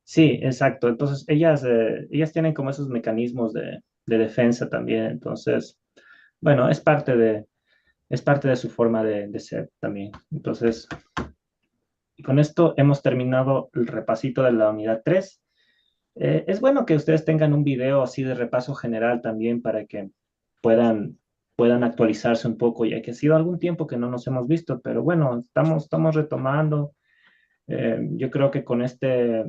[SPEAKER 1] Sí, exacto. Entonces, ellas tienen como esos mecanismos de defensa también. Entonces, bueno, es parte de su forma de ser también. Entonces, y con esto hemos terminado el repasito de la unidad 3. Es bueno que ustedes tengan un video así de repaso general también para que puedan, puedan actualizarse un poco, ya que ha sido algún tiempo que no nos hemos visto, pero bueno, estamos retomando. Yo creo que con este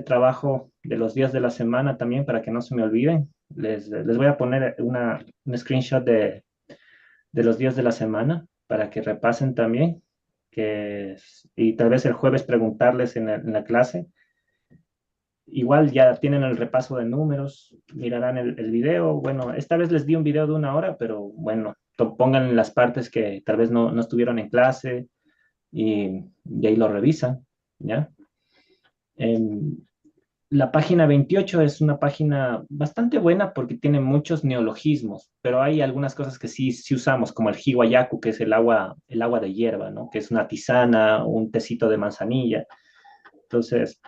[SPEAKER 1] trabajo de los días de la semana también, para que no se me olviden, les voy a poner un screenshot de los días de la semana para que repasen también, y tal vez el jueves preguntarles en la clase. Igual ya tienen el repaso de números, mirarán el video. Bueno, esta vez les di un video de 1 hora, pero bueno, pongan las partes que tal vez no estuvieron en clase y ahí lo revisan, ¿ya? Em, la página 28 es una página bastante buena porque tiene muchos neologismos, pero hay algunas cosas que sí usamos, como el hiwayaku, que es el agua de hierba, ¿no? Que es una tisana, un tecito de manzanilla. Entonces,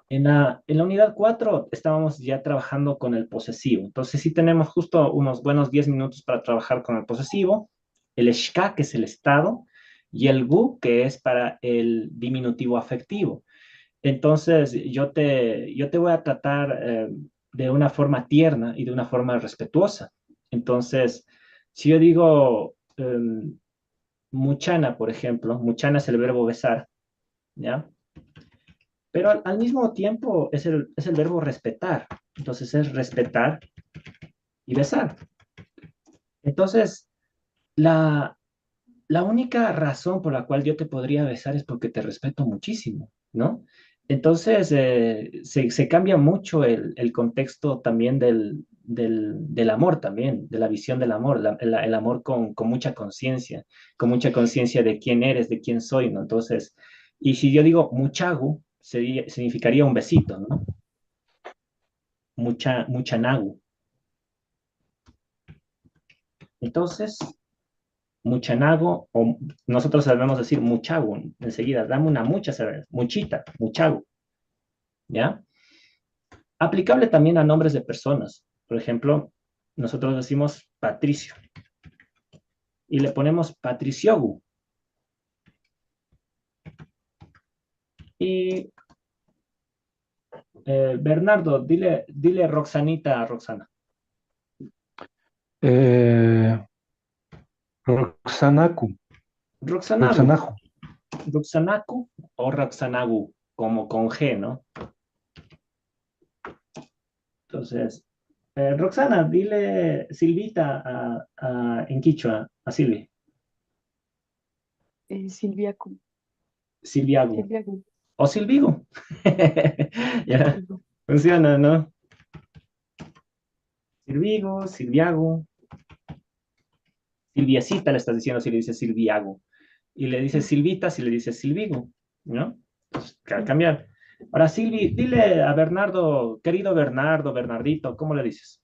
[SPEAKER 1] en la unidad 4 estábamos ya trabajando con el posesivo. Entonces sí tenemos justo unos buenos 10 minutos para trabajar con el posesivo, el shka, que es el estado, y el gu, que es para el diminutivo afectivo. Entonces yo te voy a tratar de una forma tierna y de una forma respetuosa. Entonces, si yo digo muchana, por ejemplo, muchana es el verbo besar, ¿ya? Pero al mismo tiempo es el verbo respetar. Entonces es respetar y besar. Entonces, la, la única razón por la cual yo te podría besar es porque te respeto muchísimo, ¿no? Entonces, se cambia mucho el contexto también del amor también, de la visión del amor, el amor con con mucha conciencia de quién eres, de quién soy, ¿no? Entonces, y si yo digo muchagu, significaría un besito, ¿no? Muchanagu. Entonces, muchanago, o nosotros sabemos decir muchago enseguida, dame una mucha cerveza, muchita, muchago, ¿ya? Aplicable también a nombres de personas. Por ejemplo, nosotros decimos Patricio y le ponemos Patriciogu. Y Bernardo, dile Roxanita a Roxana.
[SPEAKER 2] Eh, Roxanaku,
[SPEAKER 1] Roxanagu,
[SPEAKER 2] Roxanajo.
[SPEAKER 1] Roxanacu o Roxanagu, como con G, ¿no? Entonces, Roxana, dile Silvita en Quichua, a Silvi,
[SPEAKER 3] Silviacu.
[SPEAKER 1] Silviagu,
[SPEAKER 3] Silviacu.
[SPEAKER 1] o Silvigo. Ya,
[SPEAKER 3] Silviacu.
[SPEAKER 1] funciona, ¿no? Silvigo, Silviago, Silviacita le estás diciendo si le dices Silviago. Y le dices Silvita si le dices Silvigo, ¿no? Entonces, cambiar. Ahora, Silvi, dile a Bernardo, querido Bernardo, Bernardito, ¿cómo le dices?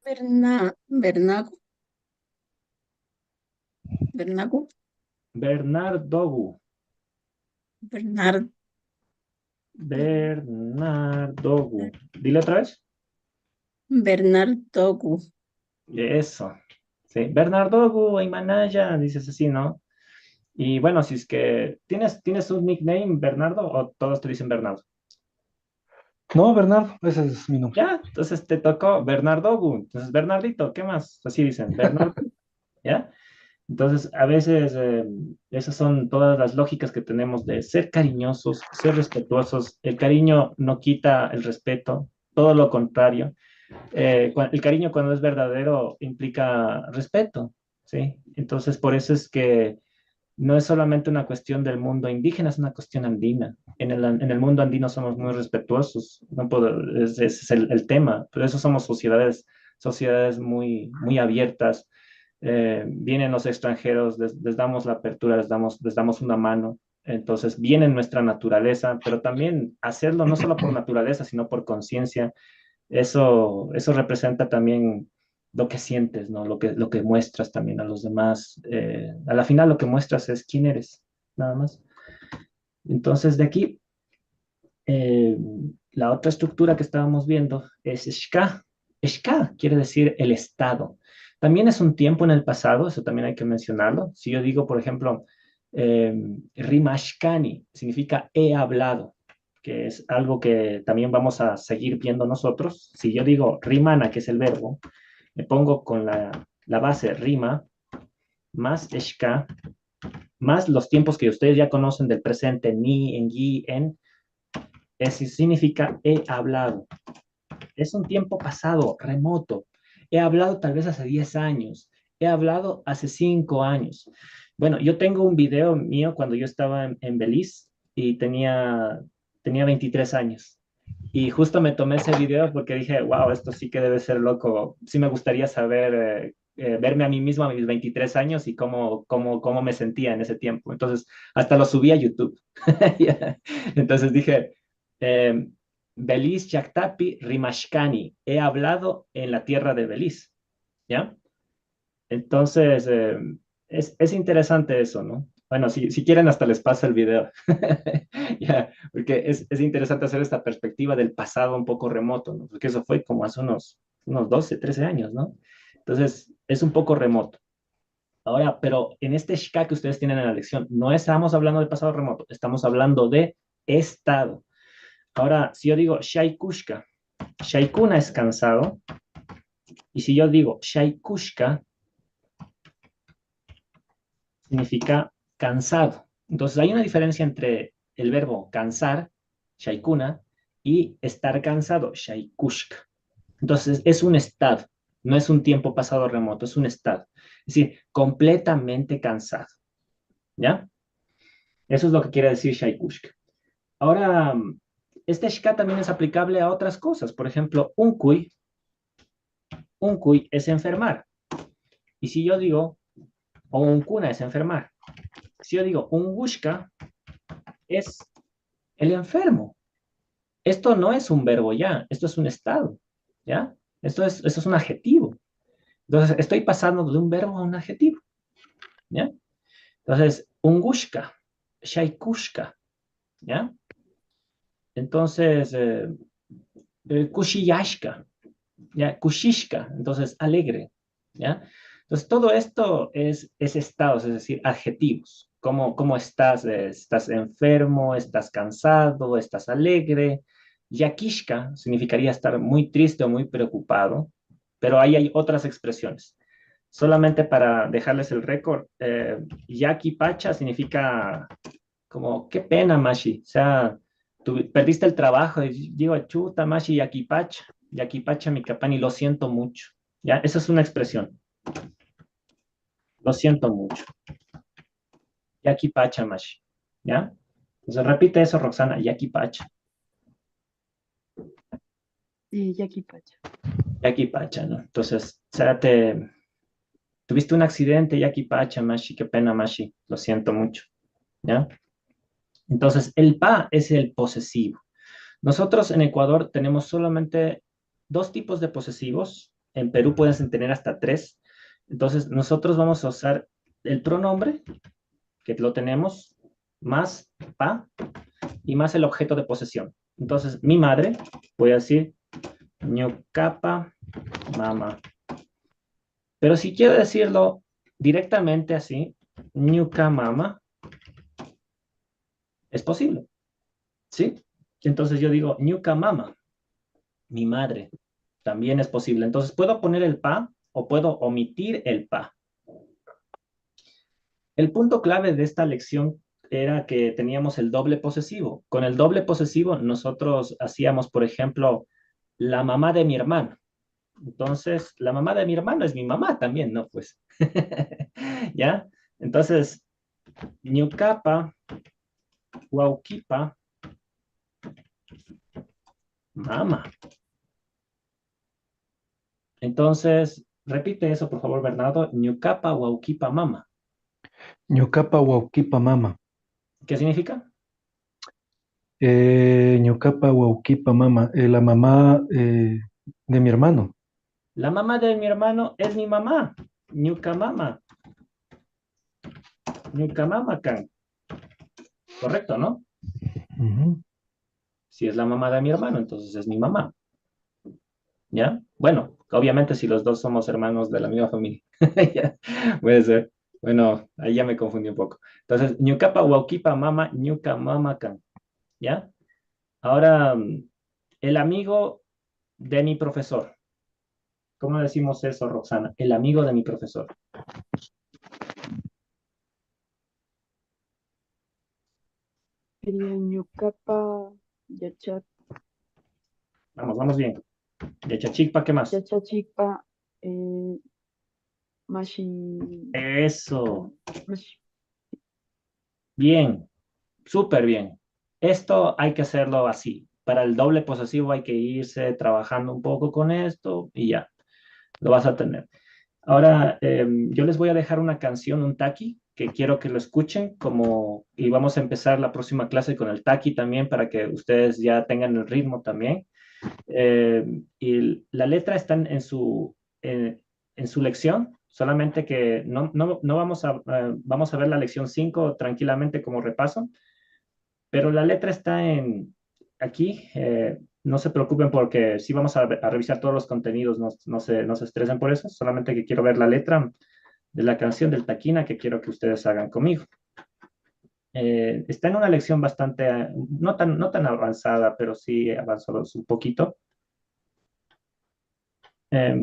[SPEAKER 4] Bernago, Bernago,
[SPEAKER 1] Bernardogu,
[SPEAKER 4] Bernard,
[SPEAKER 1] Bernardogu. Dile otra vez.
[SPEAKER 4] Bernardogu.
[SPEAKER 1] Eso. Sí, Bernardo Aymanaya, dices así, ¿no? Y bueno, si es que tienes un nickname, Bernardo, o todos te dicen Bernardo.
[SPEAKER 2] No, Bernardo, ese es mi nombre.
[SPEAKER 1] Ya, entonces te tocó Bernardo. Entonces, Bernardito, ¿qué más? Así dicen, Bernardo, ¿ya? Entonces, a veces esas son todas las lógicas que tenemos de ser cariñosos, ser respetuosos. El cariño no quita el respeto, todo lo contrario. El cariño cuando es verdadero implica respeto, ¿sí? Entonces, por eso es que no es solamente una cuestión del mundo indígena, es una cuestión andina. En el mundo andino somos muy respetuosos, no puedo, ese es el tema, por eso somos sociedades muy, muy abiertas. Vienen los extranjeros, les damos la apertura, les damos una mano. Entonces viene nuestra naturaleza, pero también hacerlo no solo por naturaleza, sino por conciencia. Eso representa también lo que sientes, ¿no? Lo que muestras también a los demás. A la final lo que muestras es quién eres, nada más. Entonces, de aquí, eh, la otra estructura que estábamos viendo es Shka. Shka quiere decir el estado. También es un tiempo en el pasado, eso también hay que mencionarlo. Si yo digo, por ejemplo, eh, Rimashkani, significa he hablado, que es algo que también vamos a seguir viendo nosotros. Si yo digo rimana, que es el verbo, me pongo con la base rima, más shka, más los tiempos que ustedes ya conocen del presente, ni, en, yi, en, eso significa he hablado. Es un tiempo pasado, remoto. He hablado tal vez hace 10 años. He hablado hace 5 años. Bueno, yo tengo un video mío cuando yo estaba en Belice y tenía 23 años. Y justo me tomé ese video porque dije, wow, esto sí que debe ser loco. Sí me gustaría saber, verme a mí mismo a mis 23 años y cómo me sentía en ese tiempo. Entonces, hasta lo subí a YouTube. Entonces dije, eh, Belice Chactapi Rimashkani. He hablado en la tierra de Belice, ¿ya? Entonces, es interesante eso, ¿no? Bueno, si quieren, hasta les paso el video. Ya, porque es interesante hacer esta perspectiva del pasado un poco remoto, ¿no? Porque eso fue como hace unos 12, 13 años, ¿no? Entonces, es un poco remoto. Ahora, pero en este shka que ustedes tienen en la lección, no estamos hablando de pasado remoto, estamos hablando de estado. Ahora, si yo digo shaikushka, shaikuna es cansado, y si yo digo shaikushka, significa cansado. Entonces hay una diferencia entre el verbo cansar, shaikuna, y estar cansado, shaikushka. Entonces es un estado, no es un tiempo pasado remoto, es un estado. Es decir, completamente cansado. ¿Ya? Eso es lo que quiere decir shaikushka. Ahora, este shka también es aplicable a otras cosas. Por ejemplo, un cuy es enfermar. Y si yo digo, o un kuna es enfermar. Si yo digo, un gushka es el enfermo. Esto no es un verbo ya, esto es un estado, ¿ya? Esto es un adjetivo. Entonces, estoy pasando de un verbo a un adjetivo, ¿ya? Entonces, ungushka, shaikushka, ¿ya? Entonces, kushiyashka, ¿ya? Kushishka, entonces, alegre, ¿ya? Entonces, todo esto es estados, es decir, adjetivos. ¿Cómo estás? ¿Estás enfermo? ¿Estás cansado? ¿Estás alegre? Yakishka significaría estar muy triste o muy preocupado, pero ahí hay otras expresiones. Solamente para dejarles el récord, Yaki Pacha significa como, qué pena, Mashi. O sea, tú perdiste el trabajo y digo, chuta, Mashi, Yaki Pacha, mi capani, lo siento mucho. ¿Ya? Esa es una expresión. Lo siento mucho. Yaki Pacha, Mashi. ¿Ya? Entonces repite eso, Roxana, Yaki Pacha.
[SPEAKER 3] Y Jackie Pacha.
[SPEAKER 1] Yaki Pacha, ¿no? Entonces, o sea, tuviste un accidente, Yaki Pacha, Mashi, qué pena, Mashi. Lo siento mucho. ¿Ya? Entonces, el pa es el posesivo. Nosotros en Ecuador tenemos solamente dos tipos de posesivos. En Perú pueden tener hasta tres. Entonces, nosotros vamos a usar el pronombre, que lo tenemos, más pa, y más el objeto de posesión. Entonces, mi madre, voy a decir, ñucapa, mama. Pero si quiero decirlo directamente así, ñuca mama, es posible, ¿sí? Entonces yo digo, ñuca mama, mi madre, también es posible. Entonces, ¿puedo poner el pa o puedo omitir el pa? El punto clave de esta lección era que teníamos el doble posesivo. Con el doble posesivo nosotros hacíamos, por ejemplo, la mamá de mi hermano. Entonces, la mamá de mi hermano es mi mamá también, ¿no? Pues, ¿ya? Entonces, ñucapa, huauquipa, mama. Entonces, repite eso, por favor, Bernardo. Ñucapa, huauquipa, mama.
[SPEAKER 2] Ñucapa Huauquipa Mama.
[SPEAKER 1] ¿Qué significa?
[SPEAKER 2] Ñucapa Huauquipa Mama. La mamá de mi hermano.
[SPEAKER 1] La mamá de mi hermano es mi mamá. Ñucamama. Ñucamama, can. Correcto, ¿no?
[SPEAKER 2] Ujú.
[SPEAKER 1] Si es la mamá de mi hermano, entonces es mi mamá. ¿Ya? Bueno, obviamente si los dos somos hermanos de la misma familia. Ya, puede ser. Bueno, ahí ya me confundí un poco. Entonces, ñucapa, huauquipa, mama, ñuca, mama, can. ¿Ya? Ahora, el amigo de mi profesor. ¿Cómo decimos eso, Roxana? El amigo de mi profesor.
[SPEAKER 3] Sería Ñucapa, Yachat,
[SPEAKER 1] Vamos bien. De Chachicpa, ¿qué más?
[SPEAKER 3] Yachachipa, Mashi,
[SPEAKER 1] Eso.
[SPEAKER 3] Mashi,
[SPEAKER 1] Bien. Súper bien. Esto hay que hacerlo así. Para el doble posesivo hay que irse trabajando un poco con esto y ya, lo vas a tener. Ahora, yo les voy a dejar una canción, un taqui, que quiero que lo escuchen, y vamos a empezar la próxima clase con el taqui también para que ustedes ya tengan el ritmo también. Y la letra está en su lección, solamente que no vamos a ver la lección 5 tranquilamente como repaso, pero la letra está aquí. No se preocupen porque sí vamos a revisar todos los contenidos, no se estresen por eso, solamente que quiero ver la letra de la canción del Taquina que quiero que ustedes hagan conmigo. Está en una lección bastante, no tan avanzada, pero sí avanzados un poquito. Eh,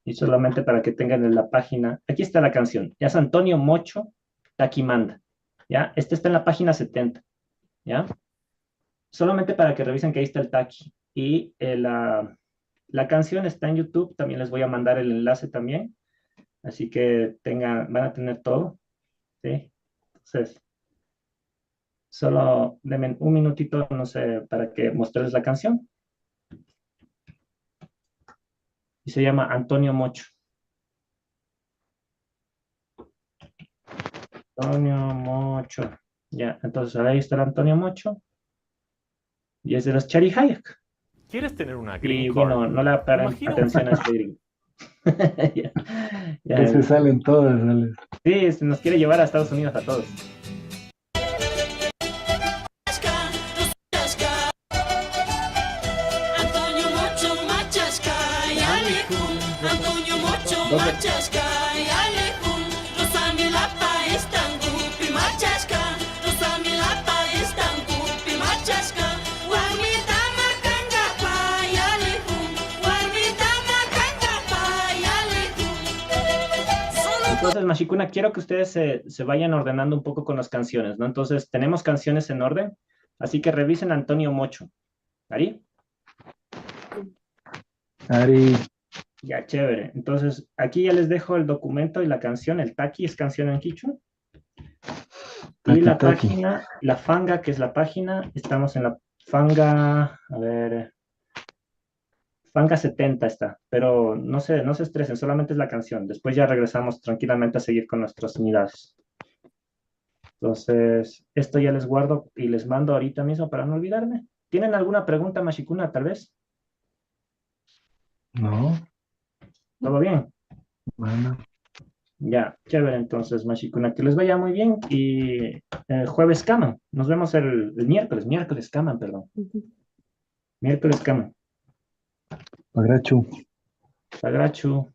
[SPEAKER 1] y solamente para que tengan en la página, aquí está la canción, ya es Antonio Mocho Taquimanda, ¿ya? Este está en la página 70, ¿ya? Solamente para que revisen que ahí está el taqui. Y la canción está en YouTube, también les voy a mandar el enlace también, así que van a tener todo, ¿sí? Entonces, solo denme un minutito, no sé, para que mostrarles la canción. Y se llama Antonio Mocho. Antonio Mocho. Ya, entonces ahí está el Antonio Mocho. Y es de los Cherry Hayak.
[SPEAKER 5] ¿Quieres tener una
[SPEAKER 1] Y
[SPEAKER 5] green
[SPEAKER 1] bueno,
[SPEAKER 5] card?
[SPEAKER 1] no le paren
[SPEAKER 5] Imagina
[SPEAKER 1] atención a este gringo. Ya, ya.
[SPEAKER 2] Ese salen todas, sale.
[SPEAKER 1] Sí, se nos quiere llevar a Estados Unidos a todos.
[SPEAKER 6] Antonio Mocho Machasca y Alejún, Antonio Mocho Machasca y Alejún, Rosamilapa están gupi Machasca, Rosamilapa están gupi Machasca, Guarmita Macangapa y Alejún, Guarmita Macangapa y Alejún.
[SPEAKER 1] Entonces, Mashikuna, quiero que ustedes se vayan ordenando un poco con las canciones, ¿no? Entonces, tenemos canciones en orden, así que revisen a Antonio Mocho. ¿Ahí?
[SPEAKER 2] Ari,
[SPEAKER 1] Ya, chévere. Entonces, aquí ya les dejo el documento y la canción. El taqui es canción en quichua. Y la
[SPEAKER 2] Taqui.
[SPEAKER 1] página, la fanga, que es la página, estamos en la fanga, a ver, fanga 70 está, pero no se estresen, solamente es la canción. Después ya regresamos tranquilamente a seguir con nuestras unidades. Entonces, esto ya les guardo y les mando ahorita mismo para no olvidarme. ¿Tienen alguna pregunta, Mashikuna, tal vez?
[SPEAKER 2] no,
[SPEAKER 1] ¿Todo bien?
[SPEAKER 2] bueno,
[SPEAKER 1] Ya, chévere, entonces, Mashikuna, que les vaya muy bien y jueves caman. Nos vemos el miércoles caman, perdón. Miércoles caman.
[SPEAKER 2] Pagrachu.
[SPEAKER 1] Sagrachu.